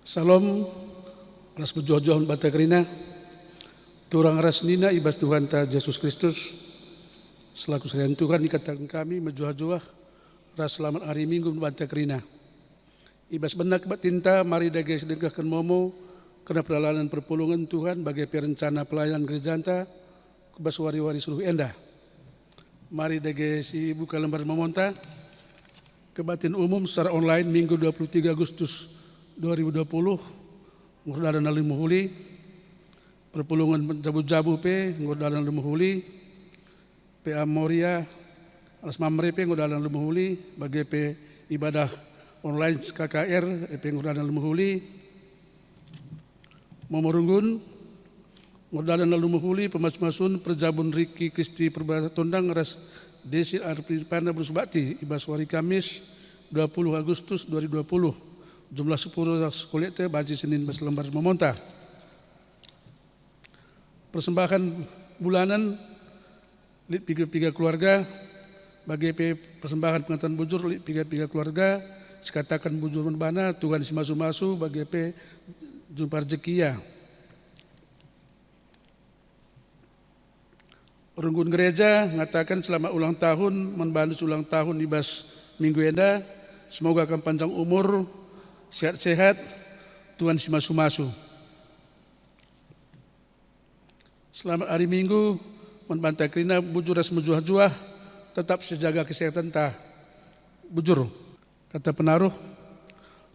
Salam, ras bejoh-joh bata kerina, turang ras nina ibas Tuhan ta Yesus Kristus, selaku selain Tuhan dikatakan kami menjuah-juah, ras selamat hari Minggu bata kerina. Ibas benak bat tinta, mari dage sedekahkan momo, kena peralanan perpulungan Tuhan bagi perencana pelayanan gereja anta, kubas wari-wari seluruh endah. Mari dage si buka lembar memonta, kebatin umum secara online Minggu 23 Agustus 2020, ngurdadan alimuhuli, perpulungan jabu-jabu pe, ngurdadan alimuhuli, pe Amoria, alas mamre pe ngurdadan alimuhuli, bagi pe ibadah online KKR, pe ngurdadan alimuhuli, momorunggun, ngurdadan alimuhuli, pemas-masun, perjabun Riki Kristi Perbatondang, ras Desi Arpipana Bersubakti, ibas wari Kamis 20 Agustus 2020. Jumlah 10 sekolah itu baca Senin bas lembar memonta. Persembahan bulanan lit piga keluarga bagi persembahan pengantin bujur lit piga keluarga sekatakan bujur menbana Tuhan si masu-masu bagi jumpa rezekia. Runggun gereja mengatakan selama ulang tahun menbantu ulang tahun ibas minggu enda semoga akan panjang umur, sehat-sehat, Tuhan si masu-masu. Selamat hari Minggu, membantah kerina bujur ras menjuah-juah, tetap sejaga kesehatan ta bujur. Kata penaruh,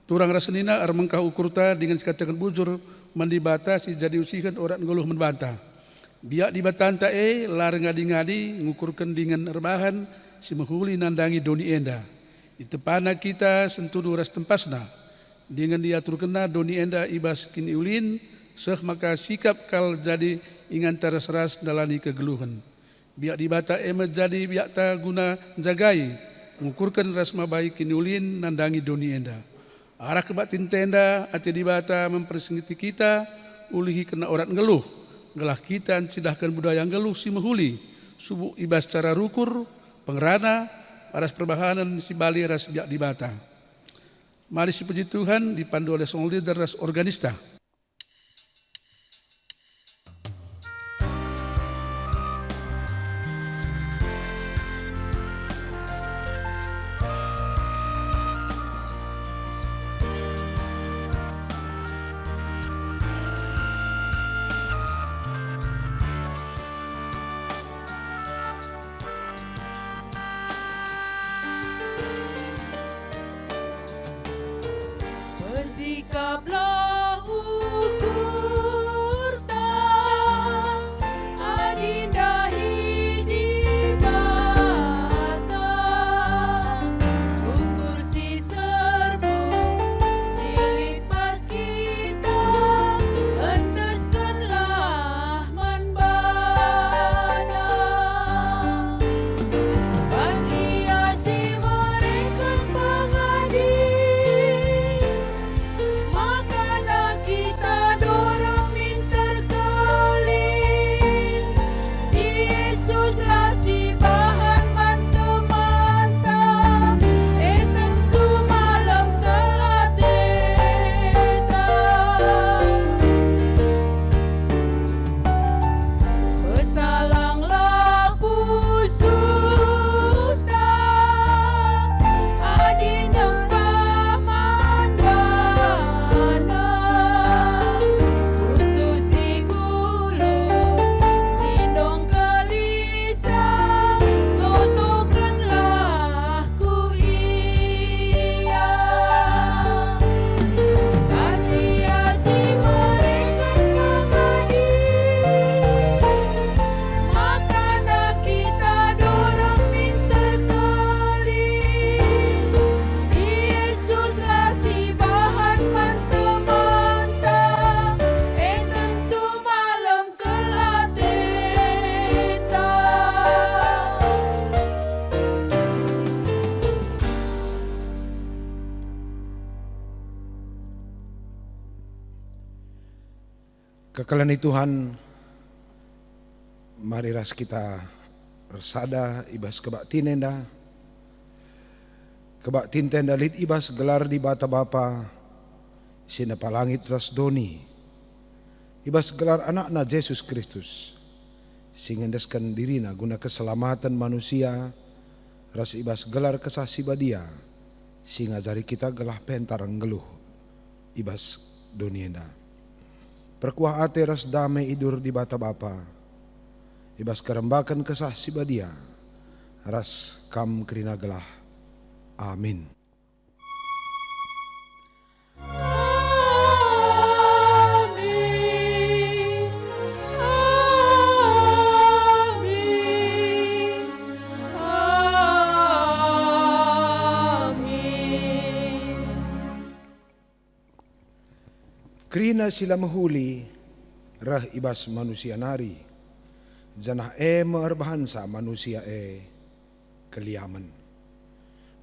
turang rasenina armengkah ukur ta dengan sekatakan bujur, mandi bata si jadi usihan orang ngeluh membantah. Biak di batan ta lar ngadi-ngadi, ngukurkan dengan rebahan, si menghuli nandangi doni enda. Itu pana kita sentuh ras tempasna. Dengan diatur kena doni enda ibas kini ulin, seh maka sikap kal jadi ingan teras-ras dalani kegeluhan. Biak dibata jadi biak ta guna jagai, mengukurkan ras mabai kini ulin nandangi doni enda. Arah kebatin tenda, ati dibata mempersingiti kita, ulihi kena orang ngeluh. Gelah kita cidahkan budaya ngeluh si mehuli, subuh ibas cara rukur, pengerana, aras perbahanan si bali ras biak dibata. Mari si puji Tuhan dipandu oleh song leader ras organista. Bersikaplah ukur tak adinda hidup bata, ukur si serbu silit pas kita, endeskanlah manbana. Bandia si mereka pengadi, makana kita dorong minter kelin. Yesuslah si bahan bantu mantap, tentu malam telah teta. Pesalanglah pusuta, adinda paman bana, ususi gulu, sindong gelisah, totokanlah ku iya. Dan dia si mereka pengadi, makana kita dorong minter kelin. Yesuslah si bahan mantap-mantap, tentu malam kelah teta. Kekalani Tuhan, mari ras kita bersada ibas kebak tinenda, kebak tinten dalit ibas gelar di bata bapa, sina palangit ras doni, ibas gelar anakna Yesus Kristus, singendeskan dirina guna keselamatan manusia, ras ibas gelar kesasi badia, singajari kita gelah pentarang geluh, ibas donienda. Perkuah ate ras damai idur di bata bapa, ibas kerembakan kesasi badia, ras kam kerina gelah. Amin. Amin. Amin. Amin. Krina sila mahuli, rah ibas manusia nari, janah meerbahansa manusia keliaman.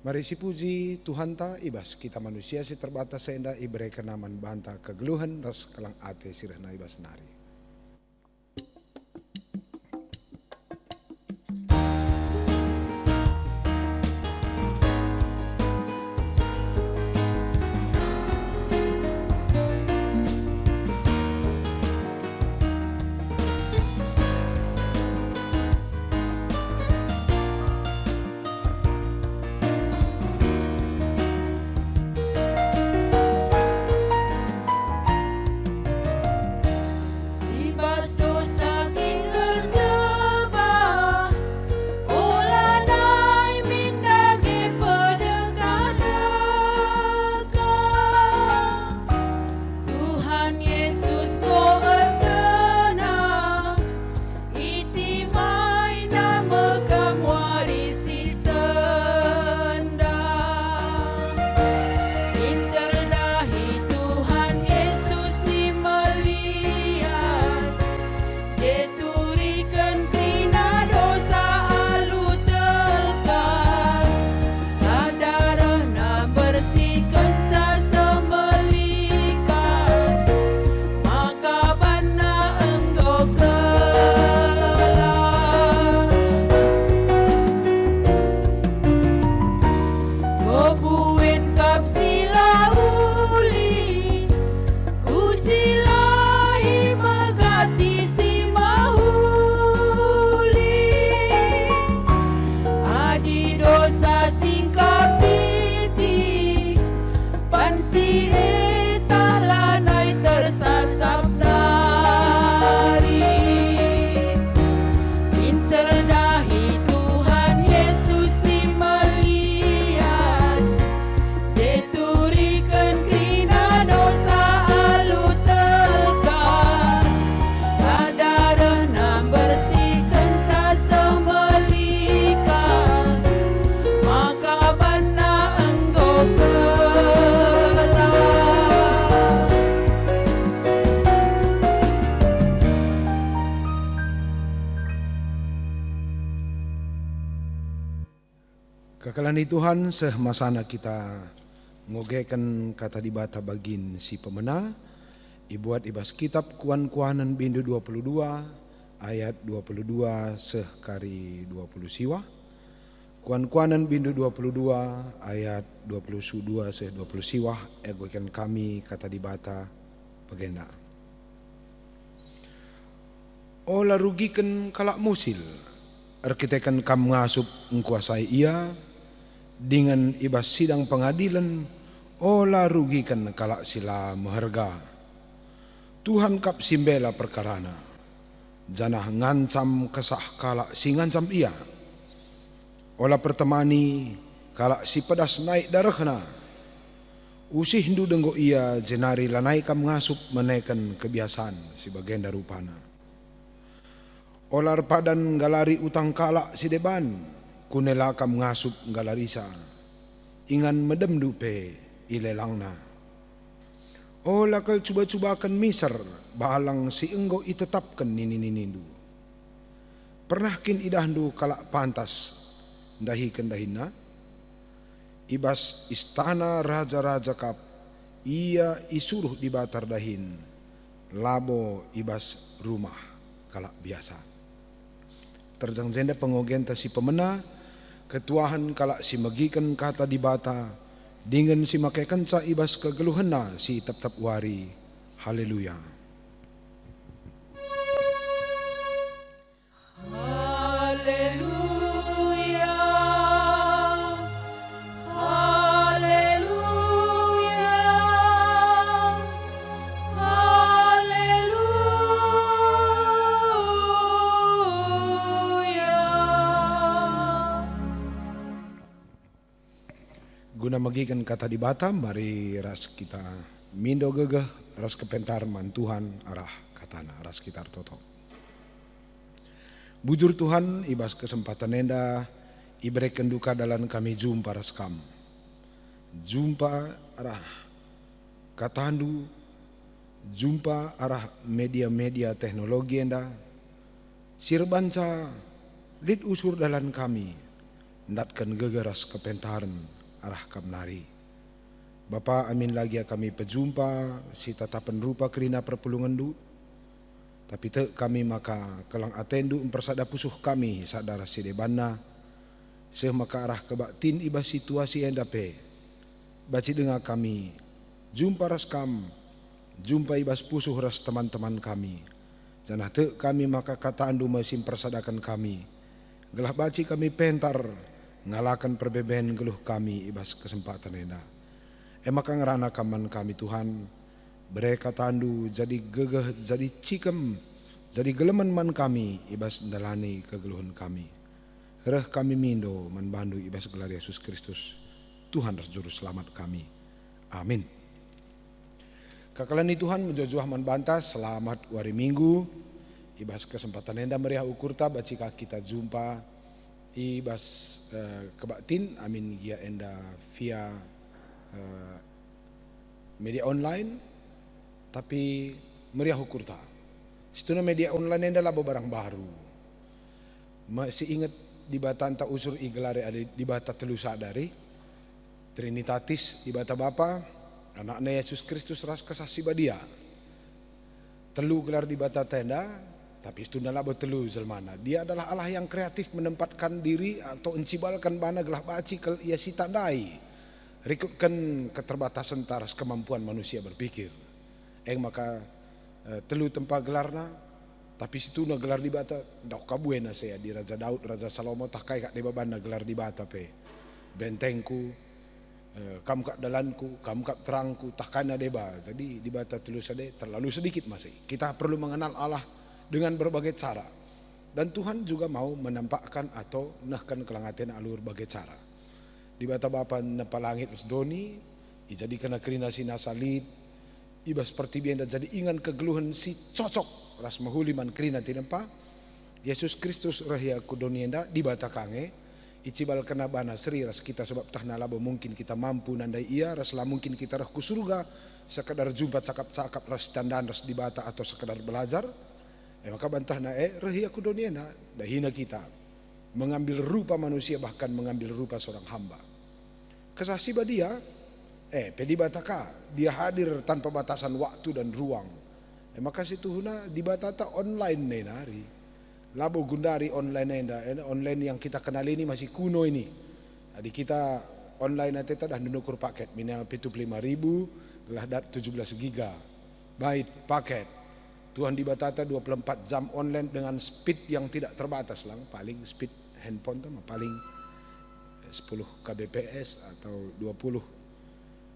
Mari si puji Tuhan ta ibas kita manusia si terbatas senda iberikan naman banta kegeluhan ras kelang ate sirahna ibas nari. Sibas dosa kin terjebak, olanai mindage pedekah-dekah. Tuhan Yesus ko ertenang, iti mai nama kam warisi sendang. Interdahi Tuhan Yesus si melias, jeturikan krina dosa alu telkas. Kadarahna bersihkan casa melikas, maka bana engkau kelas. Kopuin kap sila uli, ku silahi magati si mahuli. Adi dosa singkap piti, pansi eta lanai tersasap nari. Interdahi Tuhan Yesus si melias, jeturikan krina dosa alu telkas. Kadarahna bersihkan casa melikas, maka bana engkau kelas. Kekalani Tuhan sehmasana kita ngogekan kata dibata bagin si pemena, ibuat ibas kitab kuan-kuanan bindu 22 ayat 22 kari 20 siwa. Kuan-kuanan bindu 22 ayat 22 20 siwa egokan kami kata dibata bagenda. Ola rugikan kalak musil, arkitekan kam ngasup ngkuasai ia, dengan ibas sidang pengadilan, ola rugikan kalak sila meharga. Tuhan kap simbela perkarana, janah ngancam kesah kalak si ngancam ia. Ola pertemani kalak si pedas naik darahna, usih ndu denggo ia jenari lanai kam ngasup menekan kebiasaan si bagian darupana. Olar padan galari utang kalak si deban, kunela kam ngasup galarisa, ingan medem dupe ilelangna. Ola kal cuba-cubakan miser, bahalang si enggo itetapkan nini-ninindu. Pernahkin idahdu kalak pantas, dahikan dahina, ibas istana raja-raja kap, ia isuruh dibatar dahin, labo ibas rumah kalak biasa. Terjang jenda pengogen ta si pemena, ketuahan kalak si megikan kata dibata, Dengan si makai kenca ibas kegeluhena si tap-tap wari. Haleluya. Haleluya, haleluya, haleluya. Guna magikan kata di Batam, mari ras kita mindo gegeh ras kepentar mantuhan arah katana ras kita toto. Bujur Tuhan ibas kesempatan enda iberikan duka dalam kami jumpa ras kam. Jumpa arah katandu, jumpa arah media-media teknologi enda. Sirbanca lid usur dalam kami, ndatkan gegeh ras kepentaran arah kamnari. Bapa amin lagi kami pejumpa si tatapan rupa kerina perpulungan du. Tapi te kami maka kelang atendu mempersada pusuh kami sadara si debana. Seh maka arah kebaktin ibas situasi yang dape. Baci dengar kami. Jumpa ras kam. Jumpa ibas pusuh ras teman-teman kami. Janah te kami maka kata andu mesim persadakan kami. Gelah baci kami pentar. Ngalakan perbeben geluh kami ibas kesempatan enda. Maka ngerana kaman kami Tuhan. Mereka tandu jadi gegeh, jadi cikem, jadi geleman man kami ibas dalani kegeluhan kami. Reh kami mindo man bandu ibas gelar Yesus Kristus. Tuhan ras juru selamat kami. Amin. Kakalani Tuhan menjojoh man bantas selamat wari Minggu. Ibas kesempatan enda meriah ukurta bacika kita jumpa ibas kebaktin amin gia enda via media online. Tapi meriah ukurta. Situna media online enda labo barang baru. Masih ingat di bata anta usur igelare ada di bata telu sadari. Trinitatis di bata Bapa, anaknya Yesus Kristus ras kasasi badia. Telu gelar di bata tenda, tapi setunda labo telu zelmana. Dia adalah Allah yang kreatif menempatkan diri atau encibalkan bana gelah baci ke ia si tandai. Rikutkan keterbatasan taras kemampuan manusia berpikir. Maka telu tempat gelarna, tapi situna gelar di bata dak kabuena saya di Raja Daud, Raja Salomo tak kai kak di babana gelar di bata pe. Bentengku, kam kak dalanku, kam kak terangku, tak kana deba. Jadi di bata telu sade terlalu sedikit masih. Kita perlu mengenal Allah dengan berbagai cara. Dan Tuhan juga mau menampakkan atau nahkan kelangaten alur bagai cara. Di bata Bapa napa langit sedoni, jadi kena kerina sinasalit. Iba seperti biasa jadi ingan kegeluhan si cocok ras mahuliman kerina tinempa Yesus Kristus rahia kudonienda di bata kange icibal kena bana seri ras kita sebab tahna labo mungkin kita mampu nandai ia ras lah mungkin kita rah ku surga sekadar jumpa cakap-cakap ras tandaan ras di bata atau sekadar belajar maka bantahna rahia kudonienda dah hina kita mengambil rupa manusia bahkan mengambil rupa seorang hamba kesasi dia pedi bataka dia hadir tanpa batasan waktu dan ruang. Maka situhuna di batata online nenari. Labo gundari online nenda, online yang kita kenal ini masih kuno ini. Jadi kita online nanti dah nukur paket minimal 75.000 gelah dat 17 giga. Baik paket. Tuhan di batata 24 jam online dengan speed yang tidak terbatas lang, paling speed handphone tuh paling 10 kbps atau 20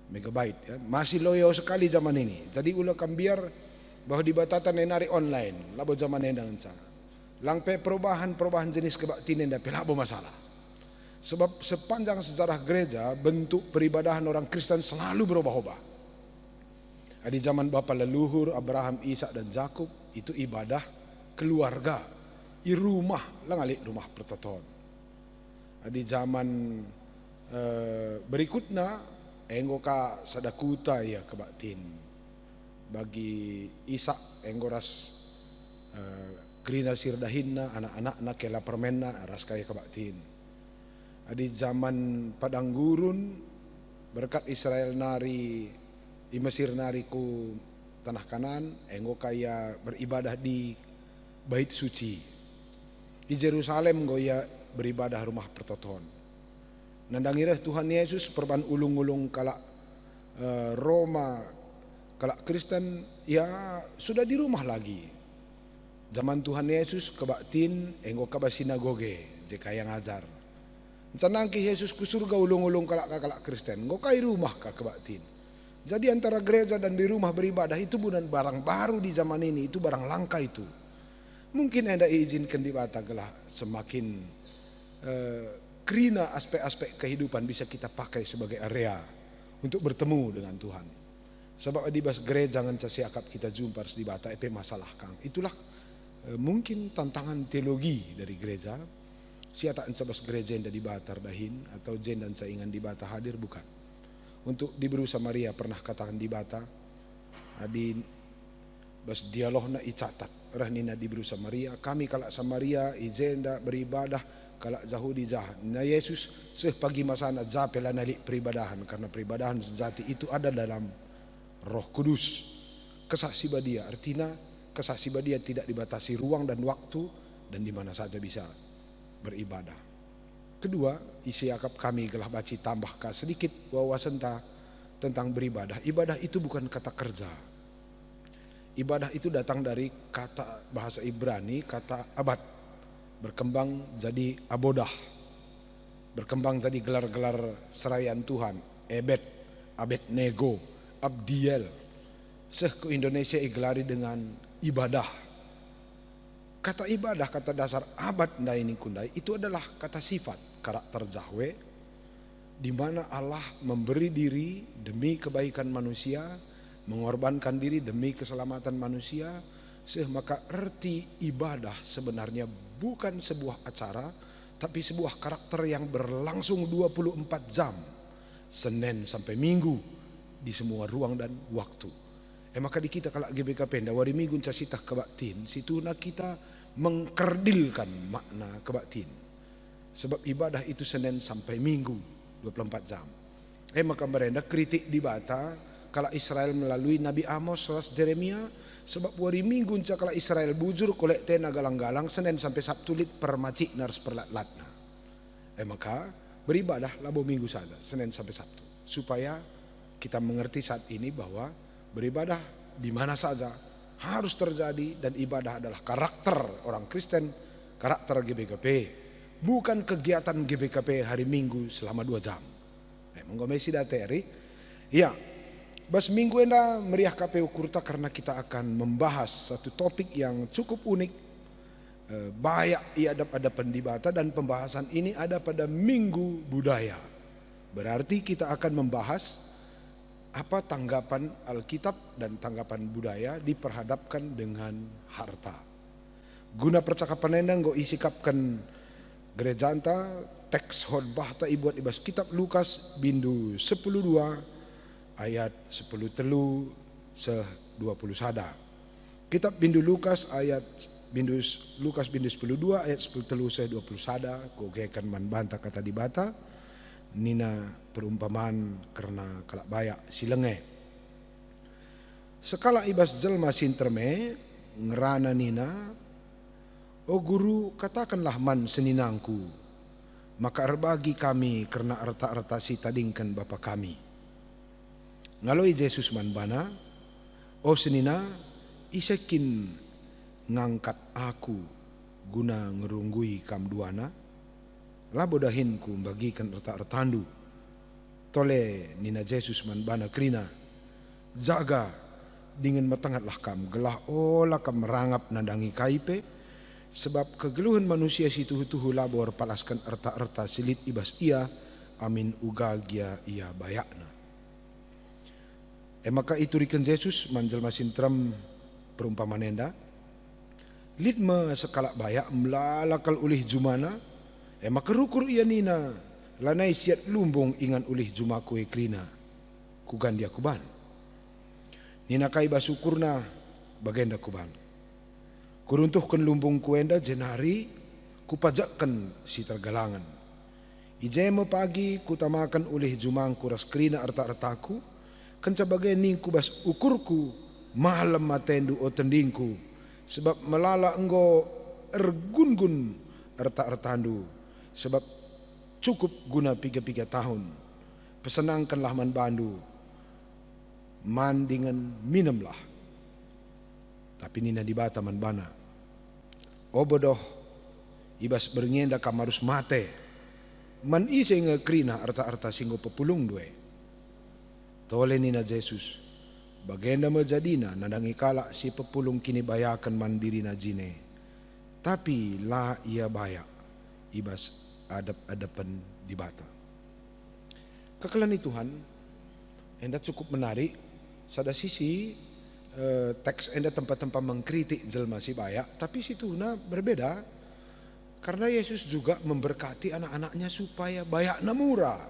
megabyte ya. Masih loyo sekali zaman ini. Jadi ulah kambiar bahwa di batatan nenari online labo zaman nendangan sa. Langpe perubahan jenis kebaktinan dan pelabo masalah. Sebab sepanjang sejarah gereja bentuk peribadahan orang Kristen selalu berubah-ubah. Di zaman bapa leluhur Abraham, Ishak dan Yakub itu ibadah keluarga. I rumah langalik rumah pertoton. Di zaman berikutnya enggoka sadakuta ya kebaktin bagi Ishak enggoras kerina sirdahinna anak-anak nak kela permenna aras kaya kebaktin adi zaman padang gurun berkat Israel nari di Mesir nari ku tanah kanan enggo kaya beribadah di bait suci di Jerusalem goya beribadah rumah pertoton Nandangireh Tuhan Yesus perban ulung-ulung kalak Roma, kalak Kristen, ya sudah di rumah lagi. Zaman Tuhan Yesus kebaktin enggo kaba sinagoge jeka yang ajar. Canangki Yesus ku surga ulung-ulung kalak Kristen, enggo kai rumah ka kebaktin. Jadi antara gereja dan di rumah beribadah itu bukan barang baru di zaman ini, itu barang langka itu. Mungkin Anda izinkan di Batagalah semakin kerina aspek-aspek kehidupan bisa kita pakai sebagai area untuk bertemu dengan Tuhan. Sebab di bas gereja jangan siakap kita jumpa di Bata EP masalah kang. Itulah mungkin tantangan teologi dari gereja. Siapa encabas gereja yang di Bata dahin atau jen dan caingan di Bata hadir bukan. Untuk di Beru Samaria pernah katakan di Bata adin bas dialog na icatat rahnina di Beru Samaria kami kalak Samaria ijenda beribadah kalak Yahudi jahat. Nah Yesus pagi masana japela nalik peribadahan karena peribadahan sejati itu ada dalam Roh Kudus. Kesaksian dia artinya kesaksian dia tidak dibatasi ruang dan waktu dan di mana saja bisa beribadah. Kedua, isi akap kami gelah baci tambahkan sedikit wawasan tentang beribadah. Ibadah itu bukan kata kerja. Ibadah itu datang dari kata bahasa Ibrani, kata abad. Berkembang jadi abodah. Berkembang jadi gelar-gelar serayan Tuhan. Ebed, Abednego, Abdiel. Ke Indonesia igelari dengan ibadah. Kata ibadah, kata dasar abad ndai ini kundai itu adalah kata sifat karakter Yahweh di mana Allah memberi diri demi kebaikan manusia, mengorbankan diri demi keselamatan manusia. Maka arti ibadah sebenarnya bukan sebuah acara tapi sebuah karakter yang berlangsung 24 jam Senin sampai Minggu di semua ruang dan waktu. Maka di kita kalau GBKP wari minggu casitah kebaktin situ nak kita mengkerdilkan makna kebaktin. Sebab ibadah itu Senin sampai Minggu 24 jam. Maka mereka kritik di Bata kalau Israel melalui Nabi Amos, Jeremia, sebab wari minggu kalau Israel bujur kolek tena galang-galang Senin sampai Sabtu lit permacik nars perlat-latna. Maka beribadah labo minggu saja Senin sampai Sabtu supaya kita mengerti saat ini bahwa beribadah di mana saja harus terjadi dan ibadah adalah karakter orang Kristen, karakter GBKP, bukan kegiatan GBKP hari Minggu selama 2 jam. Monggo mesi dateri. Ya, bas minggu enda meriah KPU Kurta karena kita akan membahas satu topik yang cukup unik. Banyak ada pendibata dan pembahasan ini ada pada Minggu Budaya. Berarti kita akan membahas apa tanggapan Alkitab dan tanggapan budaya diperhadapkan dengan harta. Guna percakapan endang go isikapkan gereja anta teks khotbah ta ibuat ibas kitab Lukas bindu 10:2 ayat 10 telu se 20 sada. Kitab bindu Lukas bindu 10:2 ayat 10 telu se 20 sada ko gekan man banta kata di bata nina perumpamaan karena kalak bayak silenge. Sekala ibas jelma sinterme ngerana nina, o guru katakanlah man seninangku, maka erbagi kami karena erta-erta si tadingkan bapa kami. Ngaloi Yesus man bana, o senina isekin ngangkat aku guna ngerunggui kam duana, labodahinku bagikan erta-ertandu. Tole nina Yesus man bana krina, jaga dingin matangatlah kam gelah olah kam merangap nandangi kaipe, sebab kegeluhan manusia situ-tuhu labor palaskan erta-erta silit ibas ia, amin ugagia ia bayakna. Maka itu riken Yesus manjel masin tram perumpamaan enda, litma sekala bayak melalakal ulih jumana, maka rukur ia nina, lanai siat lumbung ingan ulih jumaku ekrina kugan dia kuban nina kai basukurna bagenda kuban kuruntuhkan lumbung kuenda jenari kupajakkan si tergalangan ijema pagi kutamakan ulih jumang kuras krina arta-artaku kenca bagai ning kubas ukurku malam matendu o tendingku sebab melala enggo ergun-gun arta-artandu sebab cukup guna 3 tahun. Pesenangkanlah man bandu, man dengan minumlah. Tapi nina dibata man bana. Obodoh, ibas bernyenda kamarus mate. Man ise ngekrina arta-arta singgo pepulung due. Tole nina Jesus, bagenda menjadina nadangi kala si pepulung kini bayakan mandiri na jine. Tapi la ia bayak, ibas adap-adapan dibata. Kekelani Tuhan, enda cukup menarik. Sada sisi teks enda tempat-tempat mengkritik jelma si bayak, tapi situna berbeda. Karena Yesus juga memberkati anak-anaknya supaya bayakna murah.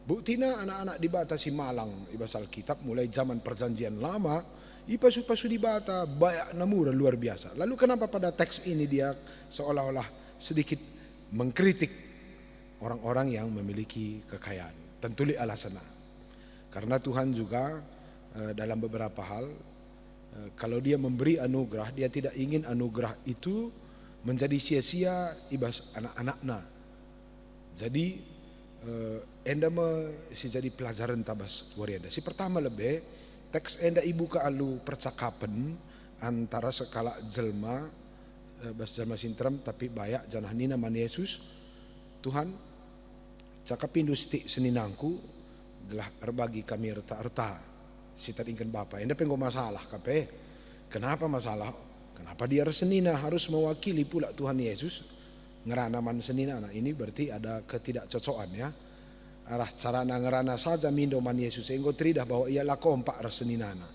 Buktina anak-anak dibatasi Malang ibas Alkitab mulai zaman perjanjian lama, ipasu-pasu dibata bayakna murah luar biasa. Lalu kenapa pada teks ini dia seolah-olah sedikit mengkritik orang-orang yang memiliki kekayaan? Tentu li alasannya. Karena Tuhan juga dalam beberapa hal, kalau dia memberi anugerah, dia tidak ingin anugerah itu menjadi sia-sia ibas anak-anaknya. Jadi enda si jadi pelajaran tabas warianda. Si pertama lebih teks enda ibu ke alu percakapan antara sekala jelma bas jelma sintram tapi bayak janah nina man Yesus. Tuhan cakapin dusti seninangku telah berbagi kami erta-erta si teringkan Bapa. Enda penggo masalah kape. Kenapa masalah? Kenapa dia senina harus mewakili pula Tuhan Yesus? Ngerana man senina. Nah ini berarti ada ketidakcocokan ya. Arah carana ngerana saja mindo man Yesus enggo tridah bahwa ialah kompak reseninana.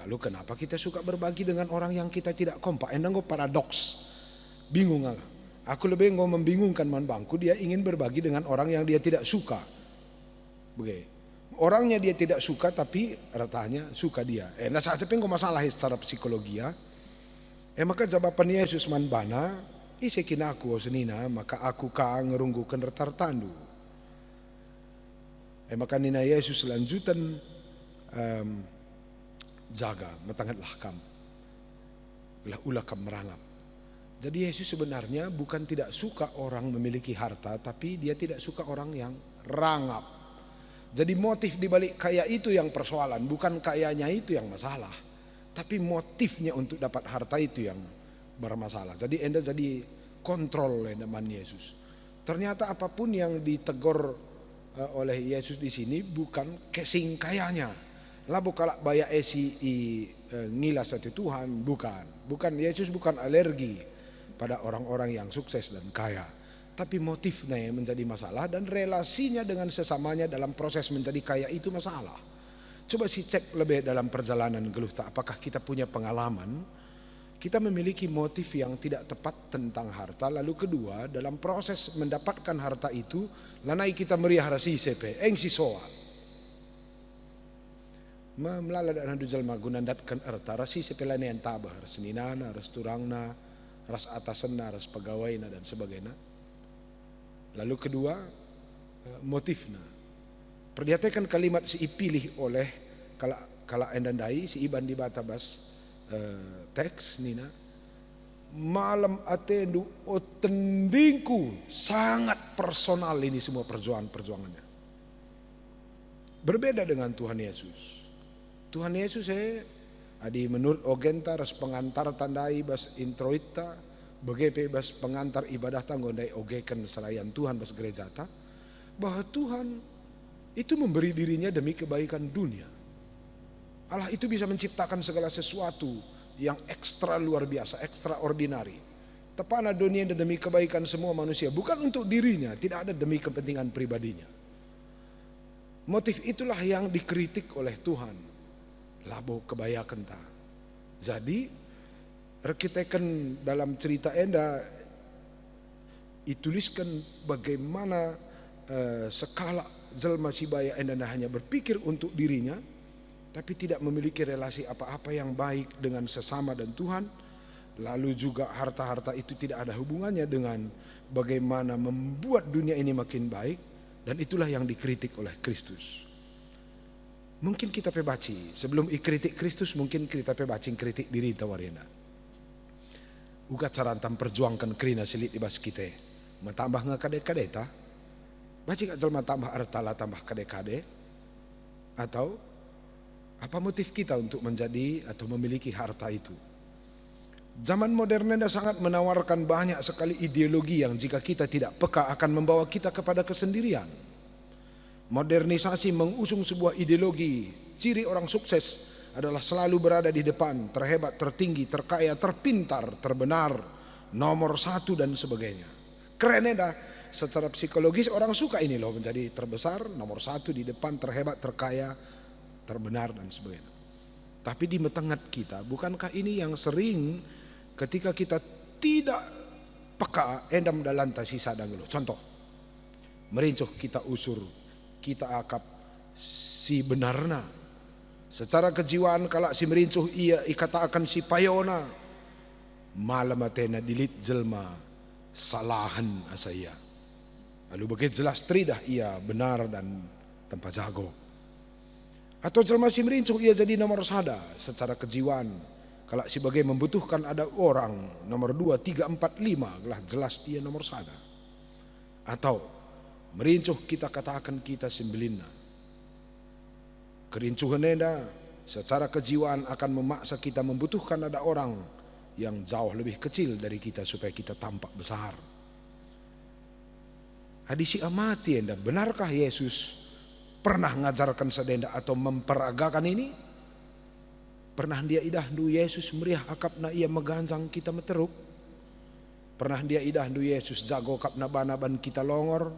Lalu kenapa kita suka berbagi dengan orang yang kita tidak kompak? Enda nggo paradoks. Bingung nggak? Aku lebih nggo membingungkan man bangku, dia ingin berbagi dengan orang yang dia tidak suka. Begitu. Orangnya dia tidak suka tapi ratanya suka dia. Nah saja penggo masalah secara psikologi ya. Maka jawaban Yesus man bana, isekin aku senina maka aku ka ngerunggukan retartandu. Maka nina Yesus lanjutan jaga matangatlah kam. Ulah kam merangap. Jadi Yesus sebenarnya bukan tidak suka orang memiliki harta, tapi dia tidak suka orang yang rangap. Jadi motif dibalik kaya itu yang persoalan, bukan kayanya itu yang masalah. Tapi motifnya untuk dapat harta itu yang bermasalah. Jadi enda jadi kontrol man Yesus. Ternyata apapun yang ditegur oleh Yesus di sini bukan kesing kayanya. Labu kalak baya esi ngilas satu Tuhan, bukan Yesus bukan alergi pada orang-orang yang sukses dan kaya. Tapi motifnya yang menjadi masalah dan relasinya dengan sesamanya dalam proses menjadi kaya itu masalah. Coba si cek lebih dalam perjalanan geluh tak, apakah kita punya pengalaman kita memiliki motif yang tidak tepat tentang harta. Lalu kedua, dalam proses mendapatkan harta itu lanai kita meriah rasi sepe si soal melala dan handu jalma gunandatkan erta rasi sepe lani yang tabah seninana ras turangna ras atasanna ras pegawainya dan sebagainya. Lalu kedua, motifnya. Perhatikan kalimat si ipilih oleh kala endandai si iban di batabas teks nina. Malam atendu otendingku, sangat personal ini semua perjuangannya. Berbeda dengan Tuhan Yesus. Tuhan Yesus adi menurut ogenta ras pengantar tandai bas introita begepe bas pengantar ibadah tanggondai ogekan selayan Tuhan bas gereja ta, bahwa Tuhan itu memberi dirinya demi kebaikan dunia. Allah itu bisa menciptakan segala sesuatu yang ekstra luar biasa, extraordinary. Tepana dunia demi kebaikan semua manusia, bukan untuk dirinya, tidak ada demi kepentingan pribadinya. Motif itulah yang dikritik oleh Tuhan. Labo kebayakan ta. Jadi rekitekan dalam cerita enda dituliskan bagaimana sekala jelma sibaya enda hanya berpikir untuk dirinya tapi tidak memiliki relasi apa-apa yang baik dengan sesama dan Tuhan. Lalu juga harta-harta itu tidak ada hubungannya dengan bagaimana membuat dunia ini makin baik, dan itulah yang dikritik oleh Kristus. Mungkin kita pebaci sebelum ikritik Kristus, mungkin kita pebaci kritik diri tawarina. Uga carantam perjuangkan kerina silit di bas kita. Mentambah ngakade-kadeta. Bajik jelma tambah artala tambah kade-kade, atau apa motif kita untuk menjadi atau memiliki harta itu? Zaman modern ini sangat menawarkan banyak sekali ideologi yang jika kita tidak peka akan membawa kita kepada kesendirian. Modernisasi mengusung sebuah ideologi, ciri orang sukses adalah selalu berada di depan, terhebat, tertinggi, terkaya, terpintar, terbenar, nomor satu dan sebagainya. Keren dah. Secara psikologis orang suka ini loh, menjadi terbesar, nomor satu di depan, terhebat, terkaya, terbenar dan sebagainya. Tapi di tengah kita, bukankah ini yang sering ketika kita tidak peka endam dalanta sisa dangelo. Contoh, merincuh kita usur, kita akap si benarna. Secara kejiwaan kalau si merincuh ia ikata akan si payona, malam atena dilit jelma salahan asaya. Lalu begitu jelas tridah ia benar dan tanpa jago. Atau jelma si merincuh ia jadi nomor sada secara kejiwaan. Kalau sebagai membutuhkan ada orang nomor 2, 3, 4, 5 lah jelas ia nomor sada. Atau merincuh kita katakan kita sembilina. Kerincuhan enda secara kejiwaan akan memaksa kita membutuhkan ada orang yang jauh lebih kecil dari kita supaya kita tampak besar. Hadisi amati enda, benarkah Yesus pernah ngajarkan sedenda atau memperagakan ini? Pernah dia idah du Yesus meriah akap na ia meganjang kita meteruk? Pernah dia idah du Yesus jago kap na banaban kita longor?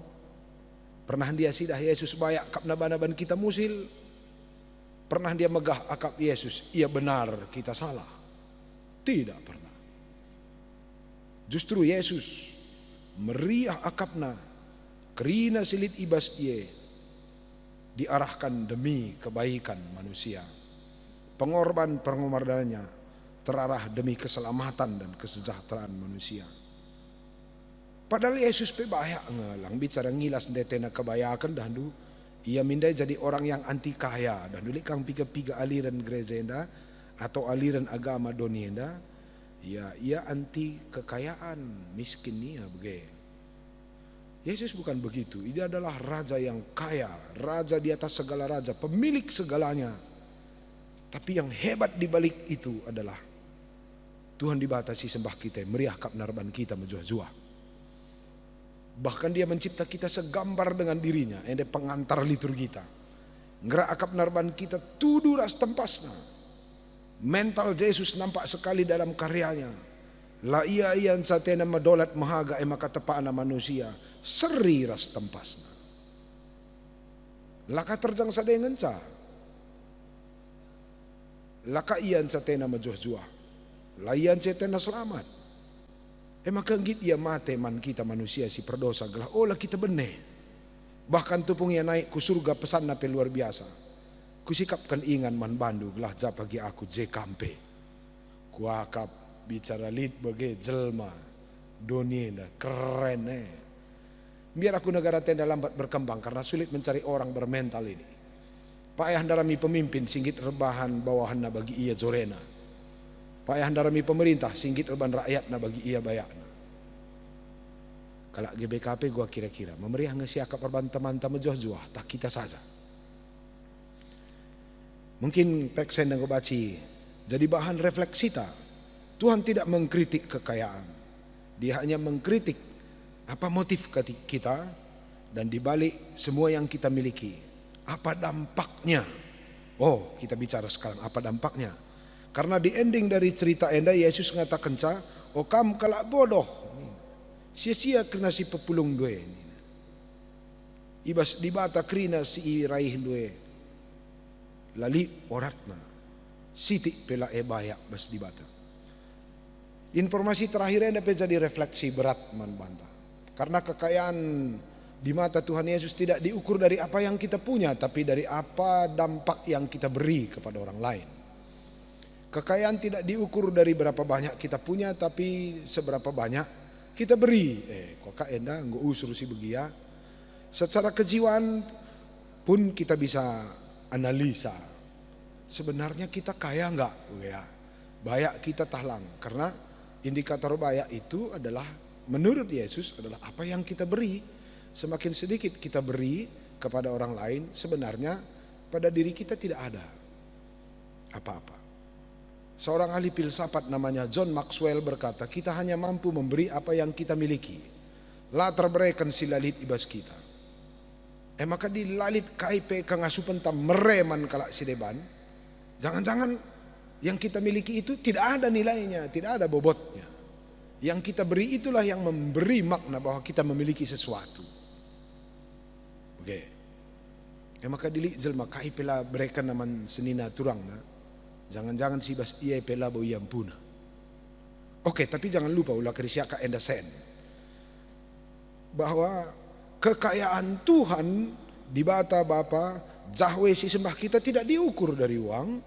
Pernah dia sidah Yesus bayak kap na banaban kita musil? Pernah dia megah akap Yesus ia benar kita salah? Tidak pernah. Justru Yesus meriah akapna kerina silit ibas ia diarahkan demi kebaikan manusia. Pengorbanannya terarah demi keselamatan dan kesejahteraan manusia. Padahal Yesus pebayak ngelang bicara ngilas detena kebayakan dahulu ia mindai jadi orang yang anti kaya dan dulu kang piga-piga aliran gereja enda atau aliran agama doni enda ya ia anti kekayaan miskin nia bege. Yesus bukan begitu. Dia adalah raja yang kaya, raja di atas segala raja, pemilik segalanya. Tapi yang hebat di balik itu adalah Tuhan dibatasi sembah kita, meriah kap narban kita menjuah-juah. Bahkan dia mencipta kita segambar dengan dirinya, ende pengantar liturgi kita. Ngera akap narban kita tudu ras tempasna. Mental Yesus nampak sekali dalam karyanya. La ia yang satena madolat mahaga ema katepana manusia seri ras tempasna. Laka terjang sadengan ca. Laka ian satena majuh-juah. La ian satena selamat. Ema kenggit ia mate man kita manusia si perdosa gelah olah kita bene. Bahkan tupung ia naik ku surga pesan nape luar biasa. Kusikapkan ingan man bandu gelah japagi aku je kampe. Kuakap bicara lid bagai jelma dunia keren biar aku negara tenda lambat berkembang karena sulit mencari orang bermental ini. Payah darami pemimpin singgit rebahan bawahan na bagi ia jorena. Payah darami pemerintah singgit rebahan rakyat na bagi ia bayakna. Kalau GBKP gua kira-kira memeriah ngesiakap rebahan teman-teman juah-juah tak kita saja. Mungkin teks yang gue baca jadi bahan refleksi kita. Tuhan tidak mengkritik kekayaan. Dia hanya mengkritik apa motif kita dan dibalik semua yang kita miliki. Apa dampaknya? Oh, kita bicara sekarang apa dampaknya. Karena di ending dari cerita enda Yesus ngatakan ca, oh kam kalak bodoh. Sia-sia kena si pepulung due. Ibas dibata krina si raih due. Lali oratna. Siti pela bayak bas dibata. Informasi terakhirnya dapat jadi refleksi berat man banta. Karena kekayaan di mata Tuhan Yesus tidak diukur dari apa yang kita punya, tapi dari apa dampak yang kita beri kepada orang lain. Kekayaan tidak diukur dari berapa banyak kita punya, tapi seberapa banyak kita beri. Kok enda nggak usur si begia. Secara kejiwaan pun kita bisa analisa. Sebenarnya kita kaya nggak? Ya, bayak kita tahlang karena indikator bayak itu adalah menurut Yesus adalah apa yang kita beri. Semakin sedikit kita beri kepada orang lain, sebenarnya pada diri kita tidak ada apa-apa. Seorang ahli filsafat namanya John Maxwell berkata, kita hanya mampu memberi apa yang kita miliki. Latar berikan silalit ibas kita. Maka dilalit KIP kangasupan tam mereman kalak sideban. Jangan-jangan yang kita miliki itu tidak ada nilainya, tidak ada bobotnya. Yang kita beri itulah yang memberi makna bahwa kita memiliki sesuatu. Oke. Maka dili jelma KIP lah berikan naman senina turang na. Jangan-jangan si bas iya pela bo yang puna. Oke, tapi jangan lupa ulah kerisiaka endasen bahwa kekayaan Tuhan di mata Bapa Jahwe si sembah kita tidak diukur dari uang,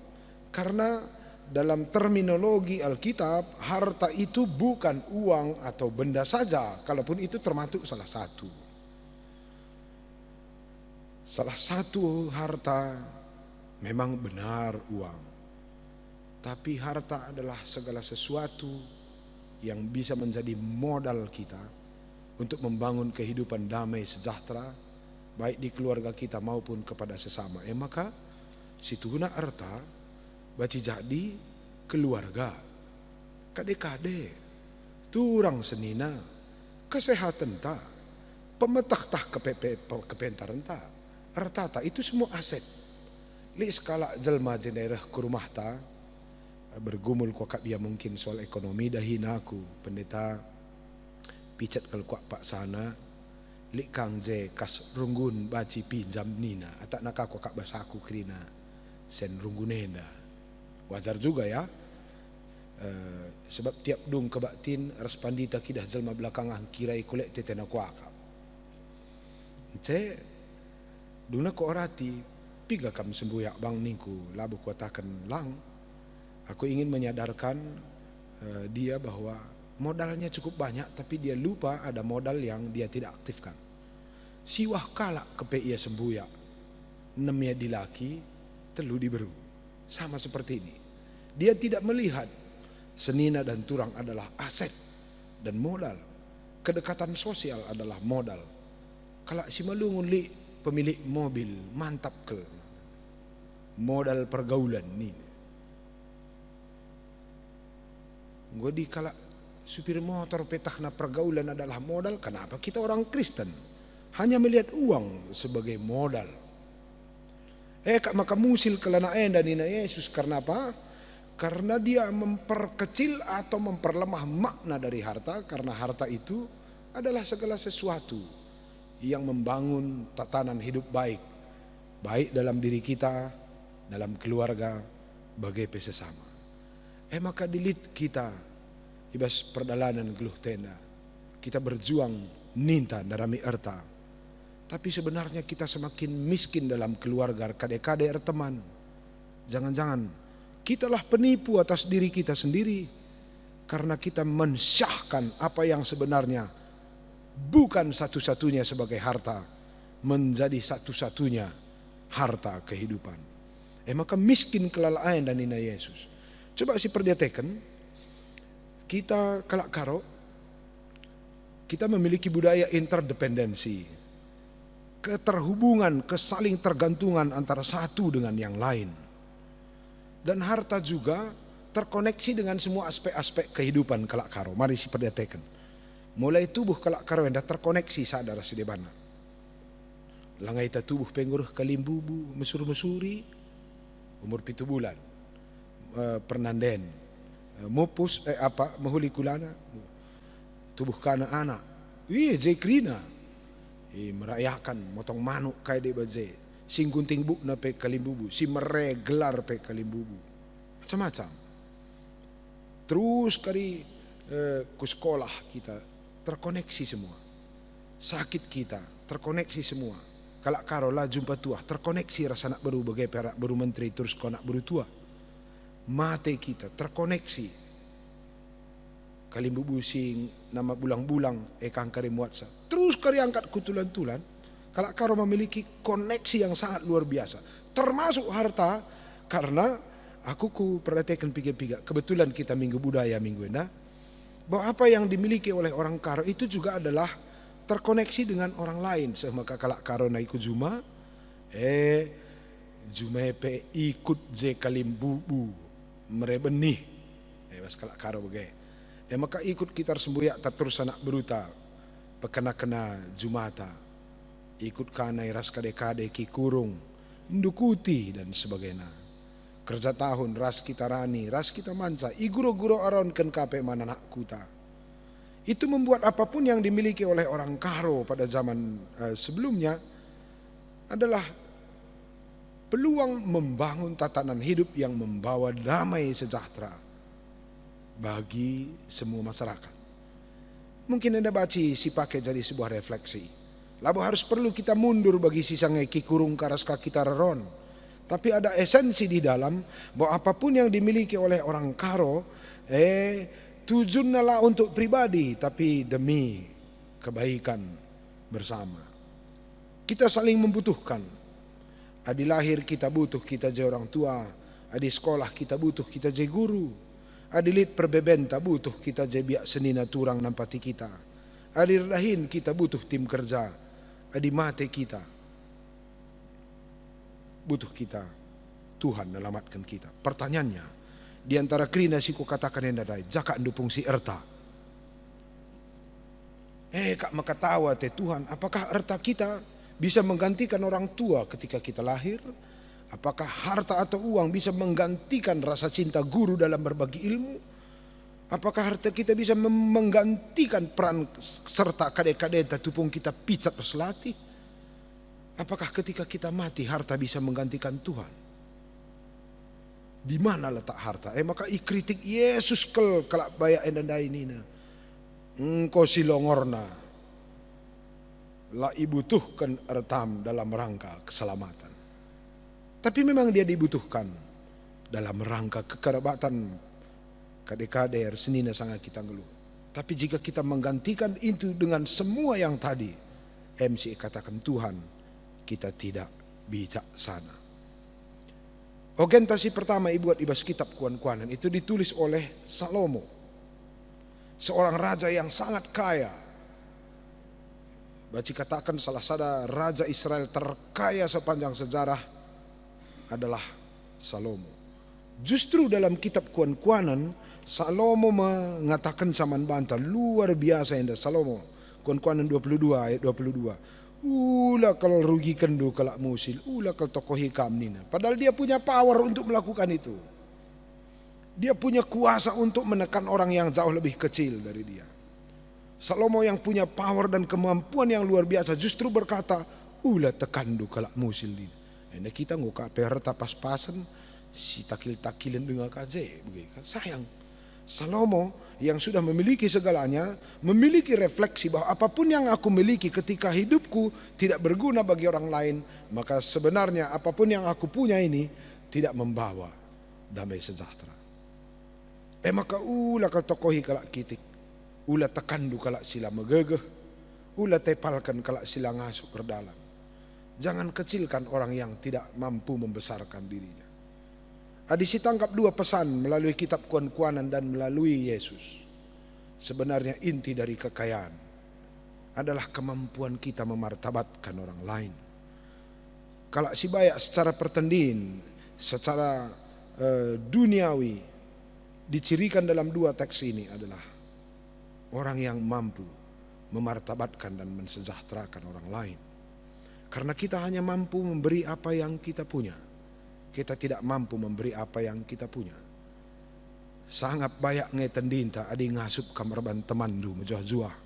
karena dalam terminologi Alkitab harta itu bukan uang atau benda saja, kalaupun itu termasuk salah satu. Salah satu harta memang benar uang. Tapi harta adalah segala sesuatu yang bisa menjadi modal kita untuk membangun kehidupan damai sejahtera, baik di keluarga kita maupun kepada sesama. Maka situhuna harta baci jadi keluarga, kade-kade, turang senina, kesehatan ta, pemetah tah kepentaran ta, harta ta itu semua aset. Li skala jelma jenerah ke rumah ta, bergumul kuak dia mungkin soal ekonomi dahina aku pendeta picat kalau kuak pak sana lik kang je kas runggun baci pinjam nina atak nak kuak basaku krina sen runggunenda wajar juga ya, sebab tiap dung kebatin respandita kidah jelma belakangan kirai kulek tetena kuak ce duna ko orati piga kam sembuyak bang ningku labu kuatakan lang. Aku ingin menyadarkan dia bahwa modalnya cukup banyak, tapi dia lupa ada modal yang dia tidak aktifkan. Siwah kalak kepe ia sembuyak, nemnya dilaki, telu diberu. Sama seperti ini. Dia tidak melihat senina dan turang adalah aset dan modal. Kedekatan sosial adalah modal. Kalau si malungun li pemilik mobil mantap ke modal pergaulan nih. Gue di kala supir motor petahna pergaulan adalah modal, kenapa kita orang Kristen hanya melihat uang sebagai modal? Maka musil kelana enda nina Yesus karena apa? Karena dia memperkecil atau memperlemah makna dari harta, karena harta itu adalah segala sesuatu yang membangun tatanan hidup baik, baik dalam diri kita, dalam keluarga, bagai sesama. Maka dilit kita ibas perdalanan geluh tenda, kita berjuang ninta darami erta, tapi sebenarnya kita semakin miskin dalam keluarga kade-kade teman. Jangan-jangan kitalah penipu atas diri kita sendiri, karena kita mensyahkan apa yang sebenarnya bukan satu-satunya sebagai harta menjadi satu-satunya harta kehidupan. Maka miskin kelalaian dan nina Yesus. Coba si perhatikan, kita kalak karo, kita memiliki budaya interdependensi, keterhubungan, kesaling tergantungan antara satu dengan yang lain. Dan harta juga terkoneksi dengan semua aspek-aspek kehidupan kalak karo. Mari si perhatikan. Mulai tubuh kalak karo yang terkoneksi sadar sedebana. Langai ta tubuh pengguruh kalimbubu, mesur-mesuri, umur 7 bulan. Pernanden mupus mahuli kulana tubuh kana anak jekrina merayakan motong manuk kaya de baze sing gunting bu na pe kalimbubu si meregelar pe kalimbubu macam-macam terus kari ku sekolah kita terkoneksi semua, sakit kita terkoneksi semua, kalak karola jumpa tua terkoneksi rasa nak baru bagai perak baru menteri terus kau nak baru tua. Mate kita terkoneksi kalimbubu sing nama bulang-bulang ekang kari muatsa terus kari angkat kutulan-tulan kalak karo memiliki koneksi yang sangat luar biasa termasuk harta. Karena aku ku perhatikan piga-piga kebetulan kita minggu budaya minggu ini bahwa apa yang dimiliki oleh orang karo itu juga adalah terkoneksi dengan orang lain. Semaka kalak karona ikut Juma, Jumepe ikut je kalim bubu merebenih. Mas kalak karo bagai. Maka ikut kita sembuyak terus anak beruta pekena-kena Jumata. Ikut kanai ras kade-kade ki kurung, ndukuti dan sebagainya. Kerja tahun ras kita rani, ras kita mansa, iguro-guro aron ken kape mana nak kuta. Itu membuat apapun yang dimiliki oleh orang Karo pada zaman sebelumnya adalah peluang membangun tatanan hidup yang membawa damai sejahtera bagi semua masyarakat. Mungkin Anda baca si pakai jadi sebuah refleksi. Lalu harus perlu kita mundur bagi sisangnya kikurung karaska kita reron. Tapi ada esensi di dalam bahwa apapun yang dimiliki oleh orang Karo, tujuanlah untuk pribadi, tapi demi kebaikan bersama. Kita saling membutuhkan. Adi lahir kita butuh kita je orang tua, adi sekolah kita butuh kita je guru, adi lit perbebenta butuh kita je biak senina turang nampati kita, adi rahin kita butuh tim kerja, adi mate kita butuh kita, Tuhan melamatkan kita. Pertanyaannya, di antara kerina siku katakan yang dadai, jaka ndupung si erta. Kak maka tawa te Tuhan, apakah erta kita bisa menggantikan orang tua ketika kita lahir? Apakah harta atau uang bisa menggantikan rasa cinta guru dalam berbagi ilmu? Apakah harta kita bisa menggantikan peran serta kade-kade tupung kita picat selati? Apakah ketika kita mati harta bisa menggantikan Tuhan? Di mana letak harta? Maka kritik Yesus kalak bayak endandai nina. Engkau silongorna la ibutuhkan ertam dalam rangka keselamatan. Tapi memang dia dibutuhkan dalam rangka kekerabatan kade-kader senina sangat kita ngeluh. Tapi jika kita menggantikan itu dengan semua yang tadi, MC katakan Tuhan, kita tidak bijaksana. Orientasi pertama buat ibas kitab Kuan-Kuanan itu ditulis oleh Salomo, seorang raja yang sangat kaya. Baci katakan salah satu raja Israel terkaya sepanjang sejarah adalah Salomo. Justru dalam kitab Kuan-Kuanan Salomo mengatakan saman bantah luar biasa indah Salomo. Kuan-Kuanan 22 ayat 22. Ulah kalau rugikan do kalak musil, ulah kalau tokoh hikam nina. Padahal dia punya power untuk melakukan itu. Dia punya kuasa untuk menekan orang yang jauh lebih kecil dari dia. Salomo yang punya power dan kemampuan yang luar biasa justru berkata, ulah tekan do kalak musil nina. Nah kita nguka perta pas-pasan si takil-takilan dengan kaze, begitu. Sayang. Salomo yang sudah memiliki segalanya, memiliki refleksi bahwa apapun yang aku miliki ketika hidupku tidak berguna bagi orang lain, maka sebenarnya apapun yang aku punya ini tidak membawa damai sejahtera. Maka ulah kal tokohi kalak kitik, ulah tekandu kalak sila megegeh, ulah tepalkan kalak sila ngasuh berdalam. Jangan kecilkan orang yang tidak mampu membesarkan dirinya. Adisi tangkap dua pesan melalui kitab Kuan-Kuanan dan melalui Yesus. Sebenarnya inti dari kekayaan adalah kemampuan kita memartabatkan orang lain. Kalau si bayak secara pertendin, secara duniawi dicirikan dalam dua teks ini adalah orang yang mampu memartabatkan dan mensejahterakan orang lain. Karena kita hanya mampu memberi apa yang kita punya. Kita tidak mampu memberi apa yang kita punya. Sangat banyak ngetendinta adi ngasup kamar ban temandu menjuah-juah.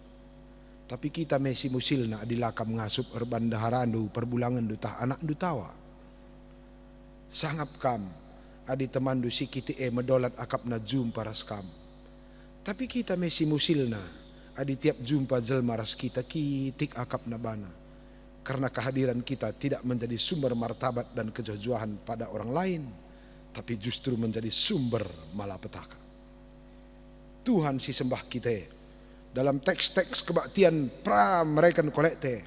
Tapi kita mesi musilna adi lakam ngasup erban daharandu perbulangan dutah anak dutawa. Sangap kam adi temandu sikiti medolat akapna jumpa ras kam. Tapi kita mesi musilna adi tiap jumpa jelma ras kita kitik akapna bana. Karena kehadiran kita tidak menjadi sumber martabat dan kejojohan pada orang lain, tapi justru menjadi sumber malapetaka. Tuhan si sembah kita dalam teks-teks kebaktian pra mereka kolekte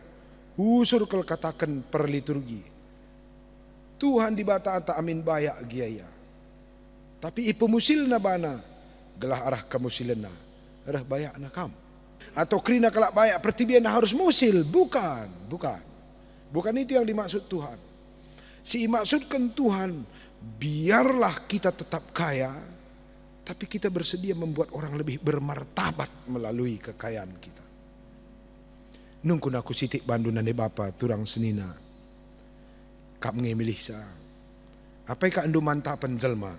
usur kel katakan perliturgi. Tuhan dibata ata amin bayak giaya. Tapi ipu musilna bana gelah arah kamusilna arah bayak nakam. Atau kerina kalak bayak pertibian harus musil. Bukan. Bukan itu yang dimaksud Tuhan. Si maksudkan Tuhan, biarlah kita tetap kaya, tapi kita bersedia membuat orang lebih bermartabat melalui kekayaan kita. Nungkun aku sitik bandu nane bapa turang senina. Kap ngemilih sa. Apa ka andu mantapan jelma?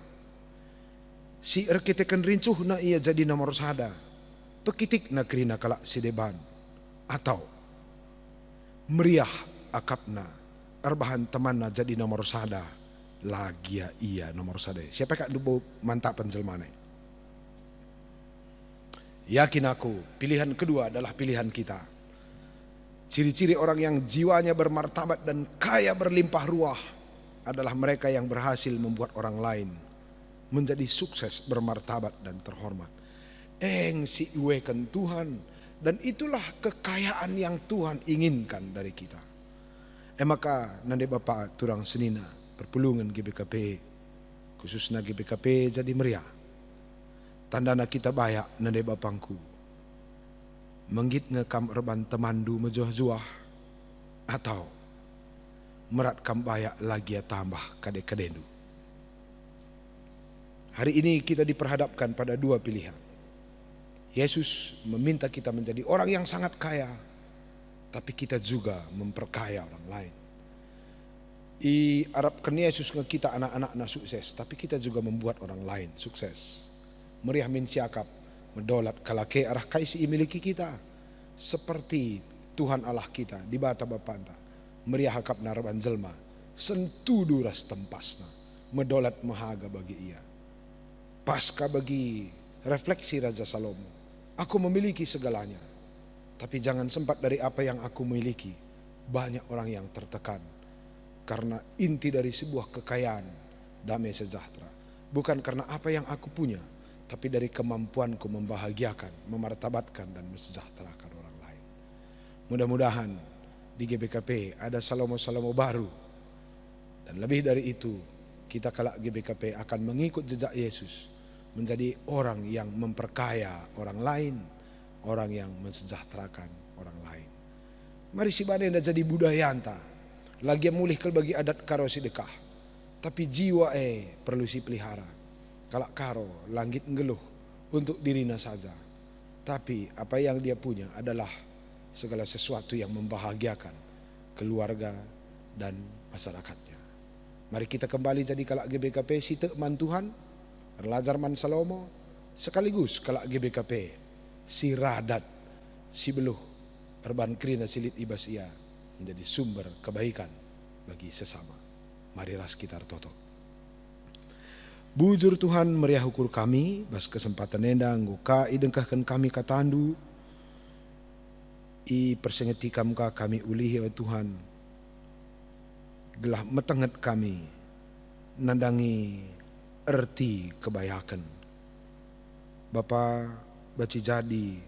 Si erkitekan rincuh na ia jadi nomor sada. Pekitik na kerina kalak sideban. Atau meriah akapna. Arbahan temanna jadi nomor sada. Lagi ia nomor sada. Siapa ka andu mantapan jelma ne? Yakin aku, pilihan kedua adalah pilihan kita. Ciri-ciri orang yang jiwanya bermartabat dan kaya berlimpah ruah adalah mereka yang berhasil membuat orang lain menjadi sukses, bermartabat dan terhormat. Si iwekan Tuhan, dan itulah kekayaan yang Tuhan inginkan dari kita. Maka nande Bapak turang senina perpulungan GBKP, khususnya GBKP jadi meriah. Tandana kita bayak nande Bapangku. Menggit ngekam erban temandu mejuah-juah. Atau merat kam bayak lagi tambah kade-kadendu. Hari ini kita diperhadapkan pada dua pilihan. Yesus meminta kita menjadi orang yang sangat kaya, tapi kita juga memperkaya orang lain. I harapkan Yesus ke kita anak-anak sukses, tapi kita juga membuat orang lain sukses. Meriah min siakap mendolat kalake arah kaisi miliki kita seperti Tuhan Allah kita di bata bapanta meriah hakap naraban jelma sentu duras tempasna mendolat mahaga bagi ia. Pasca bagi refleksi Raja Salomo, aku memiliki segalanya, tapi jangan sempat dari apa yang aku miliki. Banyak orang yang tertekan karena inti dari sebuah kekayaan damai sejahtera bukan karena apa yang aku punya, tapi dari kemampuanku membahagiakan, memartabatkan dan mensejahterakan orang lain. Mudah-mudahan di GBKP ada Salomo-Salomo baru. Dan lebih dari itu, kita kelak GBKP akan mengikut jejak Yesus, menjadi orang yang memperkaya orang lain, orang yang mensejahterakan orang lain. Mari si bane jadi budaya anta, lagi mulih kel bagi adat karo sedekah, tapi jiwa perlu si pelihara. Kalak karo langit ngeluh untuk dirinya saja, tapi apa yang dia punya adalah segala sesuatu yang membahagiakan keluarga dan masyarakatnya. Mari kita kembali jadi kalak GBKP si tekman Tuhan, Erlajar man Salomo, sekaligus kalak GBKP si radat, si beluh, erban krina silit ibas ia menjadi sumber kebaikan bagi sesama. Mari ras kita toto. Bujur Tuhan meriah ukur kami, bas kesempatan endang nguka idengkahkan kami katandu, i persengetikam ka kami ulihi ya Tuhan, gelah metenget kami, nandangi erti kebayakan. Bapa baci jadi,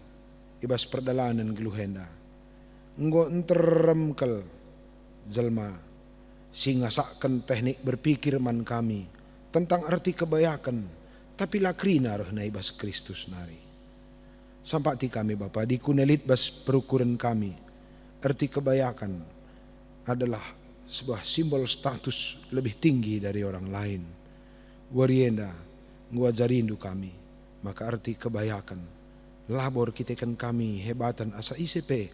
ibas perdalanan geluhenda, nggo enteremkel jelma, singasakan teknik berpikir man kami, tentang arti kebayakan, tapi lakrina roh naibas Kristus nari. Sampati kami Bapa dikunelit bas perukuran kami. Arti kebayakan adalah sebuah simbol status lebih tinggi dari orang lain. Warienda nguajarindu kami, maka arti kebayakan labor kitekan kami hebatan asa ICP,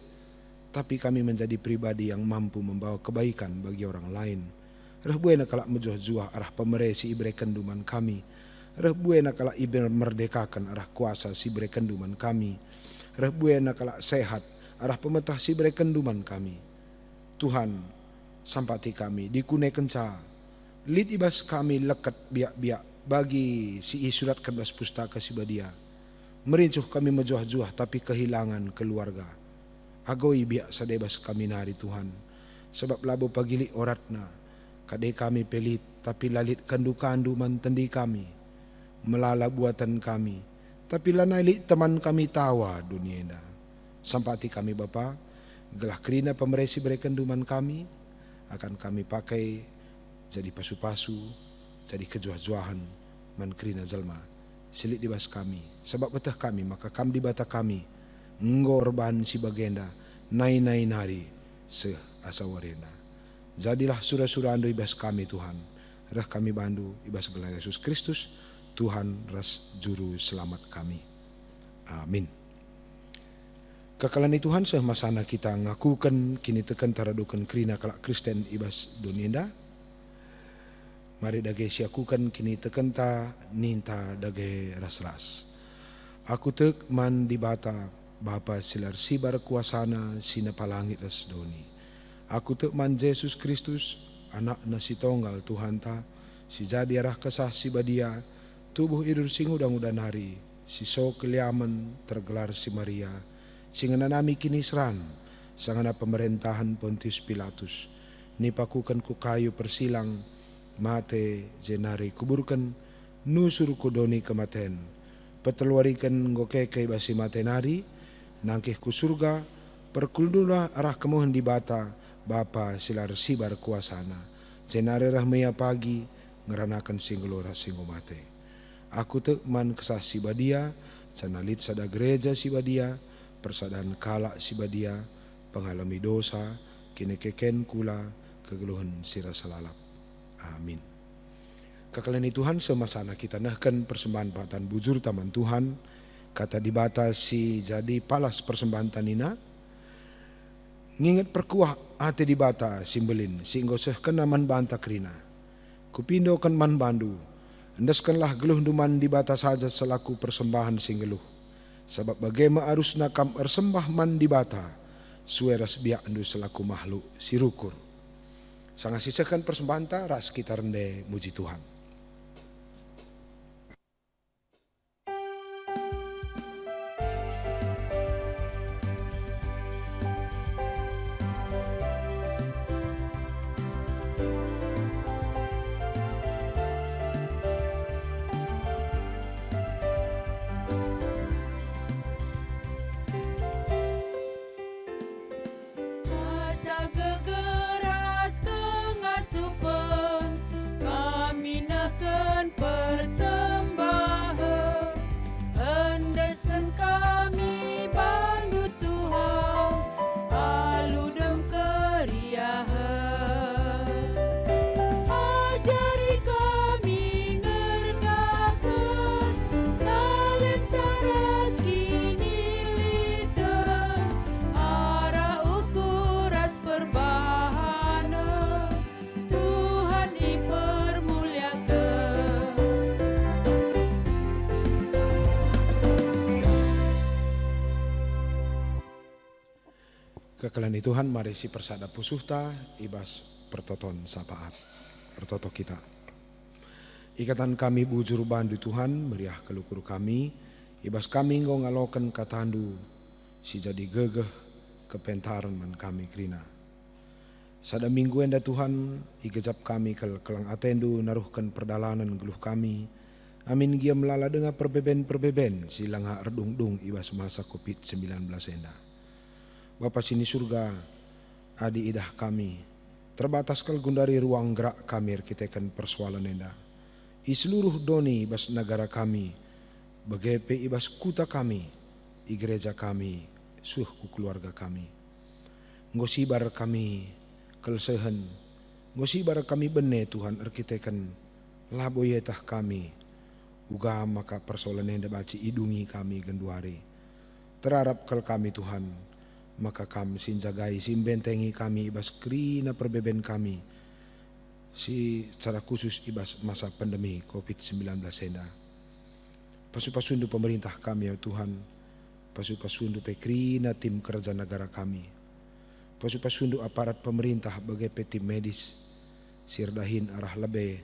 tapi kami menjadi pribadi yang mampu membawa kebaikan bagi orang lain. Reh buena kalak mejuah-juah arah pemeresi ibre kenduman kami. Reh buena kalak ibre merdekakan arah kuasa si bre kenduman kami. Reh buena kalak sehat arah pemetah si bre kenduman kami. Tuhan, sampati kami dikune kenca. Lid ibas kami lekat biak-biak bagi si isurat bas pustaka si badia. Merincuh kami mejuah-juah tapi kehilangan keluarga. Agoi biak sadebas kami nari Tuhan. Sebab labo pagili oratna. Kade kami pelit, tapi lalit kandu-kandu mantendi kami. Melala buatan kami, tapi lanali teman kami tawa dunia ina. Sampati kami Bapa, gelah kerina pemeresi berekenduman kami, akan kami pakai jadi pasu-pasu, jadi kejuah-juahan, man kerina jelma. Silit dibas kami, sebab betah kami, maka kam di bata kami, ngorban si bagenda nai nari se asawarena. Jadilah sura-sura ando ibas kami Tuhan, rah kami bandu ibas gelar Yesus Kristus Tuhan ras juru selamat kami. Amin. Kekalan Tuhan sehmasana kita ngakukan kini tekan taradukan kerina kalak Kristen ibas dunienda. Mari dage siakukan kini tekan ta ninta dage ras-ras. Aku tek man dibata Bapa silar sibar kuasana sina palangit ras doni. Aku tek man Yesus Kristus anak nasi tonggal Tuhan ta si jadi arah kesah si badia tubuh idur sing udang-udan hari si so keliaman tergelar si Maria singana nami kini seran sangana pemerintahan Pontius Pilatus nipakukan ku kayu persilang mate jenari kuburkan nusur kudoni kematen peteluarikan ngokeke basi matenari nangkih ku surga perkuldula arah kemuhan di bata Bapa silar sibar kuasana jenari rahmaya pagi ngeranakan singlora singgo mate. Aku tek man kesah si badia sanalit sada gereja si badia persadaan kalak si badia penghalami dosa kini keken kula kegeluhan sira salalap. Amin. Kekalian Tuhan semasana kita nahkan persembahan patan bujur taman Tuhan kata dibatasi jadi palas persembahan tanina nginget perkuah ate dibata simbelin sehingga sehkena man banta krina kupindo kan man bandu endaskanlah geluh duman dibata saja selaku persembahan singgeluh sebab bagaimana arusna kam ersembah man dibata sueras biak andu selaku makhluk sirukur. Sangat sisakan persembahan ta ras kita rende muji Tuhan. Asa gegeras kengasupan kami nahkan persembahan endeskan kami bandu Tuhan aludem keriahan ajari kami ngergakan talentaras kini lidah arah ukuras perbahana Tuhan dipermuliakan. Kekalian Tuhan mari si persada pusuhta ibas pertoton sapaat pertoto kita. Ikatan kami bujur bandu Tuhan meriah kelukur kami ibas kami nggo ngaloken katandu si jadi gegeh kepentaran man kami krina. Sada minggu enda Tuhan igejap kami kelang atendu naruhkan perdalanan geluh kami. Amin gia melala dengan perbeben silangha erdung-dung ibas masa COVID-19 enda. Bapa sini surga, adi idah kami, terbatas kal gundari ruang gerak kami arkitekan persoalan enda. I seluruh doni ibas negara kami, bagepe ibas kuta kami, i gereja kami, suhku keluarga kami. Ngosibar kami kelsehan, ngosibar kami bene Tuhan arkitekan laboyetah kami, uga maka persoalan enda baci idungi kami genduari. Terharap kal kami Tuhan, maka kami sinjagai simbentengi kami ibas krina perbeben kami si secara khusus ibas masa pandemi COVID-19 enda. Pasu-pasundu pemerintah kami ya Tuhan, pasu-pasundu pekrina tim kerja negara kami, pasu-pasundu aparat pemerintah bagai tim medis sirdahin arah lebe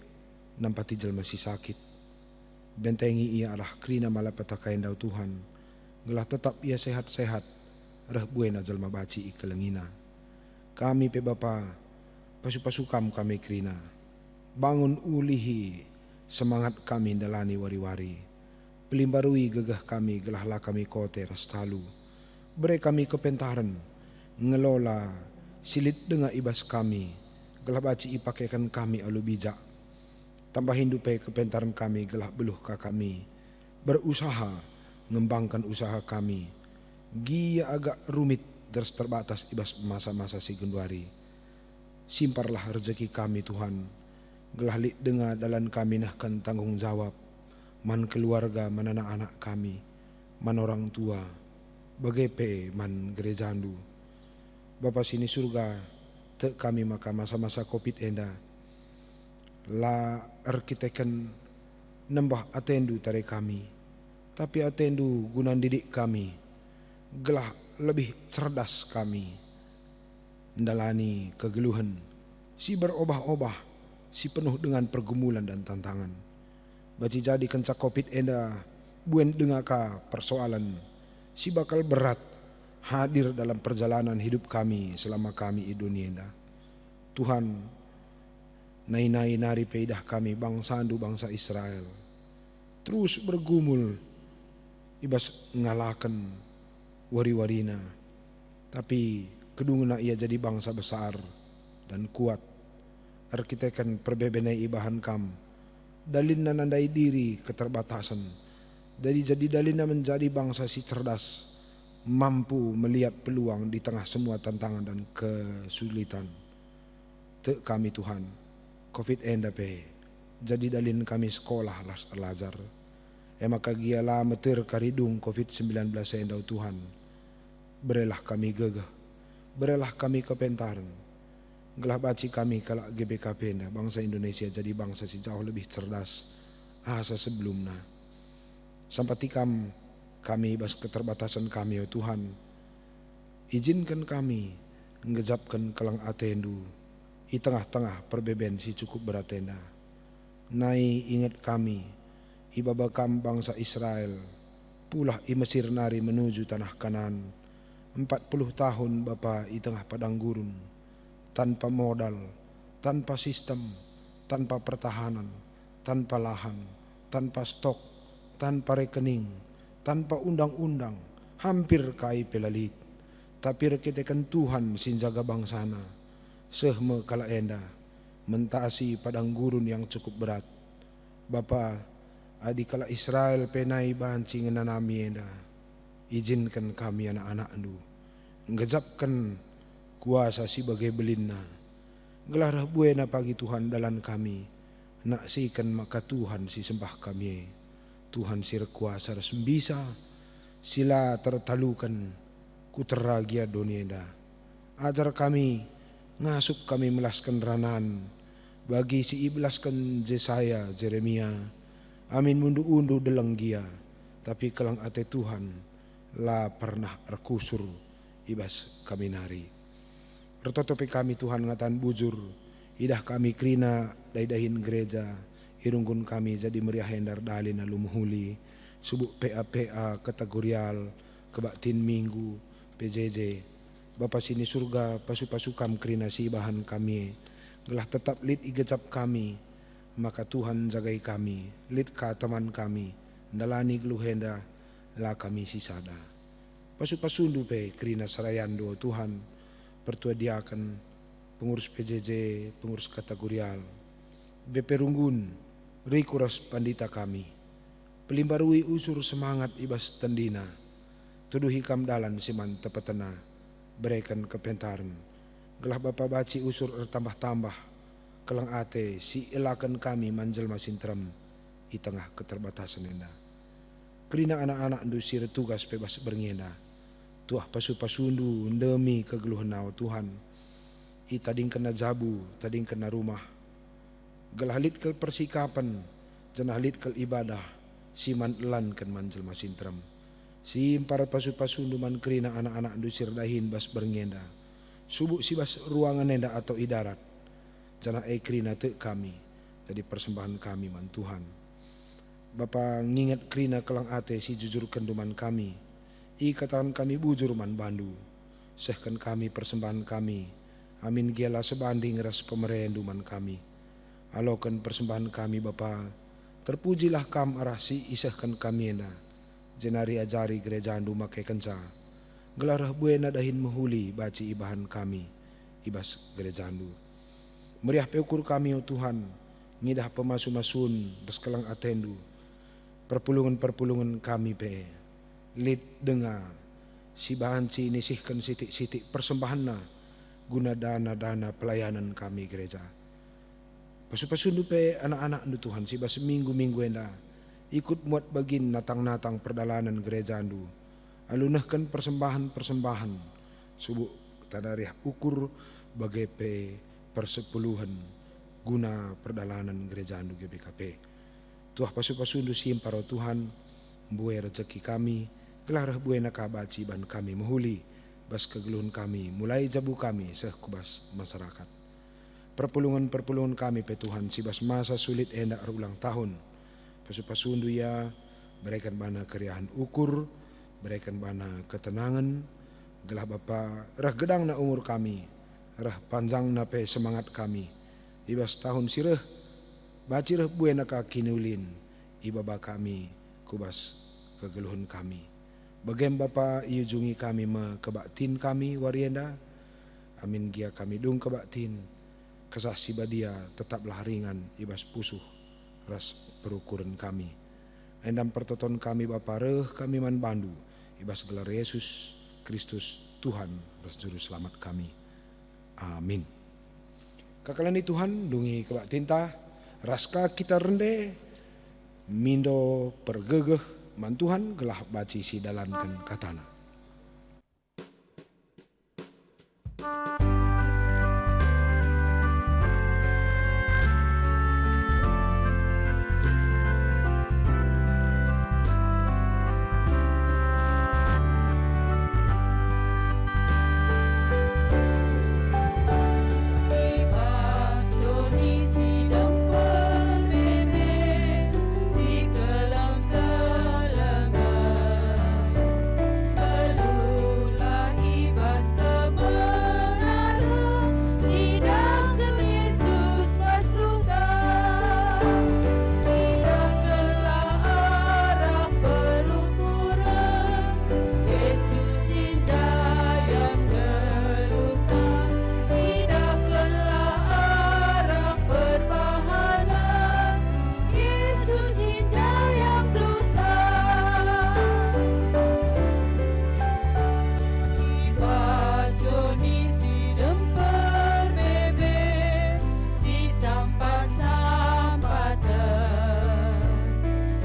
nampati jelma si sakit bentengi ia arah krina malapetakain dau Tuhan gelah tetap ia sehat-sehat reh buena jalma baci ikelengina. Kami pe Bapa pasu-pasukam kami krina bangun ulihi semangat kami dalani wari-wari pelimbarui gegah kami gelahlah kami kote rastalu beri kami kepentaran ngelola silit dengan ibas kami gelah baci ipakaikan kami alu bijak tambah hindupe kepentaran kami gelah beluh ka kami berusaha ngembangkan usaha kami Gia agak rumit terus terbatas ibas masa-masa si genduari. Simparlah rezeki kami Tuhan. Gelah lik dengar dalan kami nahkan tanggung jawab. Man keluarga, man anak-anak kami, man orang tua, bagepe man gerejandu. Bapa sini surga, te kami maka masa-masa COVID enda. La arkiteken nembah atendu tare kami. Tapi atendu gunan didik kami. Gelah lebih cerdas kami. Ndalani kegeluhan, si berobah-obah, si penuh dengan pergumulan dan tantangan. Baci jadi kencak COVID enda buen dengaka persoalan si bakal berat hadir dalam perjalanan hidup kami selama kami di dunia enda. Tuhan, nai-nai nari peidah kami bangsa andu bangsa Israel terus bergumul ibas ngalakan wari-warina, tapi kedungna ia jadi bangsa besar dan kuat. Arkitekan perbebenai ibahan kam dalina nandai diri keterbatasan. Jadi dalina menjadi bangsa si cerdas, mampu melihat peluang di tengah semua tantangan dan kesulitan. Te kami Tuhan, COVID enda pe, jadi dalin kami sekolah las alajar. Maka gialah meter karidung COVID-19 enda Tuhan. Berelah kami gegah, berelah kami kepentaran. Gelah baci kami kalak GBKP enda, bangsa Indonesia jadi bangsa si jauh lebih cerdas asa sebelumnya. Sampai kami bas keterbatasan kami ya Tuhan, izinkan kami ngejapkan kelang atendu di tengah-tengah perbeben si cukup beratenda. Nai ingat kami ibabakam bangsa Israel pulah i Mesir nari menuju tanah Kanan 40 tahun Bapa di tengah padang gurun, tanpa modal, tanpa sistem, tanpa pertahanan, tanpa lahan, tanpa stok, tanpa rekening, tanpa undang-undang, hampir kai pelalit. Tapi rekitekan Tuhan sinjaga bangsana, sehme kala enda, mentasi padang gurun yang cukup berat. Bapa, adi kala Israel penai banci ngenanami enda, izinkan kami anak-anak andu, ngejapkan kuasa si bagai belinna. Gelarah buena pagi Tuhan dalam kami, nak sikan maka Tuhan si sembah kami. Tuhan si rekuasa bisa sila tertalukan ku teragia donienda. Ajar kami ngasup kami melaskan ranan bagi si iblaskan Jesaya Jeremia. Amin mundu-undu delenggia, tapi kelang ate Tuhan la pernah rekusur ibas kami nari. Retotopi kami Tuhan ngatan bujur, idah kami krina daidahin gereja, irunggun kami jadi meriah hendar dalina lumuhuli, subuk PA kategorial, kebaktin minggu, PJJ. Bapa sini surga pasu-pasukam krina si bahan kami, gelah tetap lid igecap kami, maka Tuhan jagai kami, lid ka teman kami, ndalani geluhenda la kami sisada. Pasu-pasundu pe krina sarayando Tuhan, pertua diakan pengurus PJJ, pengurus kategorial, BP Runggun, Rikuras pandita kami, pelimbarui usur semangat ibas tendina, tuduh hikam dalan siman tepetena, berikan kepentaran, gelah bapa baci usur tambah-tambah, kelang ate si elakan kami manjel masintrem, di tengah keterbatasan enda. Kerina anak-anak industri tugas bebas berngenda, tuah pasu-pasundu demi kegeluhan nawa Tuhan. I tading kena jabu, tading kena rumah. Gelalit kel persikapan, jenalit kel ibadah, siman elan kan manjel masintrem. Sim para pasu-pasundu man kerina anak-anak industri dahin bas berngenda. Subuk si bas ruangan enda atau idarat. Jana kerina te kami, jadi persembahan kami man Tuhan. Bapa ngingat kerina kelang ate si jujur kenduman kami. Ikatan kami bujur man bandu, sehkan kami persembahan kami, amin giala sebanding ras pemerenduman kami. Alokan persembahan kami Bapa, terpujilah kam arah si isahkan kami ena, jenari ajari gereja andu make kenca, gelarah buena dahin mehuli baci ibahan kami, ibas gereja andu. Meriah peukur kami o Tuhan, ngidah pemasu-masun, deskelang atendu, perpulungan-perpulungan kami pe. Lid dengar si bahan si inisihkan sitik-sitik persembahan na guna dana-dana pelayanan kami gereja. Pasu-pasundu pe anak-anak nu Tuhan si bas minggu-minggu enda ikut muat bagin natang-natang perdalanan gereja andu. Alunahkan persembahan-persembahan subuh tadariah ukur bagai pe persepuluhan guna perdalanan gereja andu GBKP. Tuah pasu-pasundu simparo Tuhan buai rezeki kami gelarah buai nakabaci ban kami mahuli bas kegeluhan kami mulai jabu kami sekubas masyarakat. Perpulungan kami pe Tuhan si bas masa sulit hendak ulang tahun. Pasu-pasundu ya berikan bana keriahan ukur, berikan bana ketenangan, gelah Bapa rah gedang na umur kami, rah panjang na pe semangat kami. Ibas tahun sireh baci reh buai naka kinulin ibaba kami kubas kegeluhan kami. Bagem Bapa iujungi kami ma kebaktin kami warienda. Amin gia kami dung kebaktin. Kesah sibadia tetaplah ringan ibas pusuh ras perukuran kami. Endam pertoton kami Bapa reh kami man bandu ibas gelar Yesus Kristus Tuhan ras juru selamat kami. Amin. Kakalani Tuhan dungi kebaktin ta raska kita rende mindo pergegeh mantuhan gelah baci si dalankan katana. Ibas doni sidang berbebe, si keleng-kelengan. Belulah ibas kebenaran, tidakkan Yesus pas lutan. Tidakkanlah arah berukuran, Yesus sinjayam gelutan. Tidakkanlah arah berbahana, Yesus sinjayam gelutan. Ibas doni sidem berbebe, si sampat-sampatan.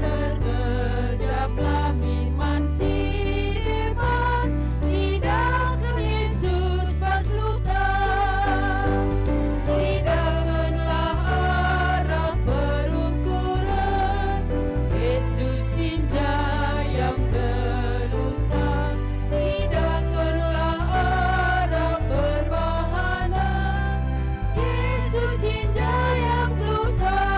Terkejaplah minman si depan, tidakkan Yesus pas lutan. Tidakkanlah arah berukuran, Yesus sinjayam gelutan. Tidakkanlah arah berbahana, Yesus sinjayam gelutan.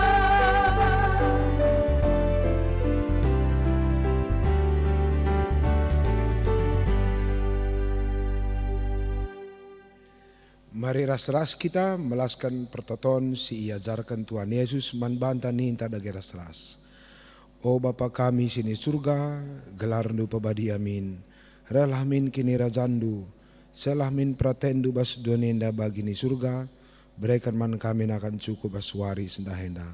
Mari ras-ras kita melaskan pertoton si iajarkan Tuhan Yesus man banta ninta dage ras-ras. O Bapa kami sini surga, gelar nu pabadi amin. Relah min kini rajandu, selah min pratendu bas donenda bagi ni surga, berikan man kami akan cukup bas wari sendahenda.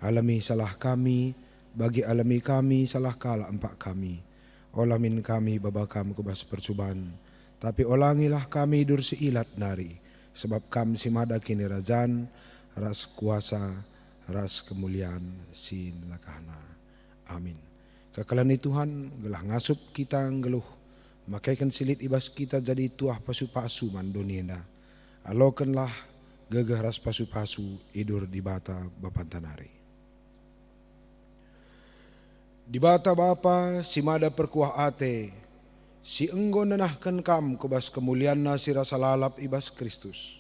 Alami salah kami, bagi alami kami salah kala empak kami. Olamin kami babakam kubas percubaan, tapi olangilah kami dur si ilat nari. Sebab kam si mada kini rajan, ras kuasa, ras kemuliaan si nakahna. Amin. Kekalani Tuhan gelah ngasup kita ngeluh, makaikan silit ibas kita jadi tuah pasu-pasu mandonienda. Alokanlah gegah ras pasu-pasu idur di bata bapantanari. Di bata Bapa si mada perkuah ate, si enggo nanahkan kam kubas kemuliaan na si rasa lalap ibas Kristus.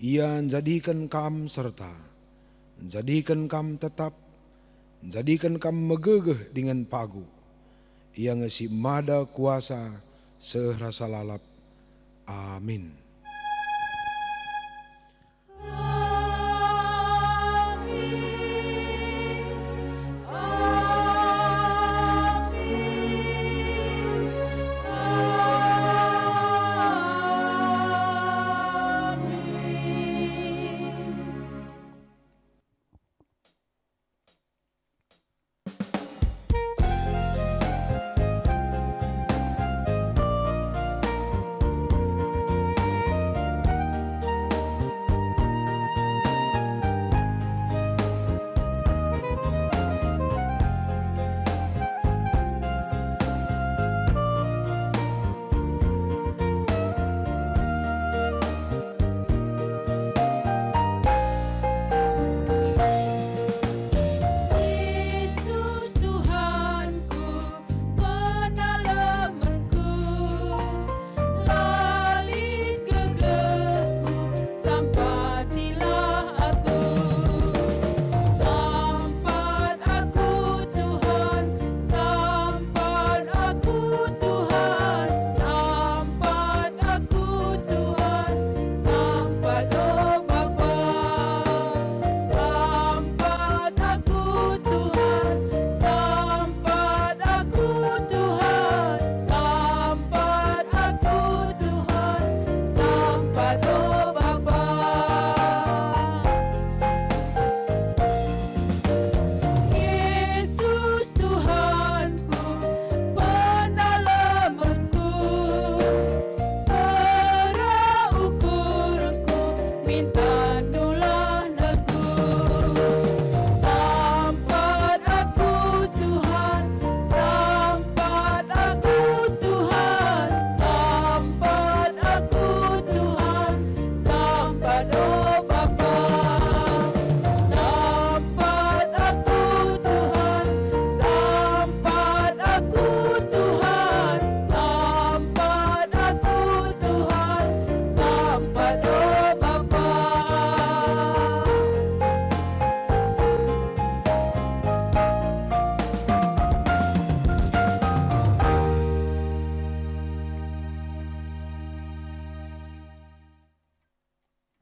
Ia jadikan kam serta, jadikan kam tetap, jadikan kam megegeh dengan pagu. Ia ngesi mada kuasa serasa lalap. Amin.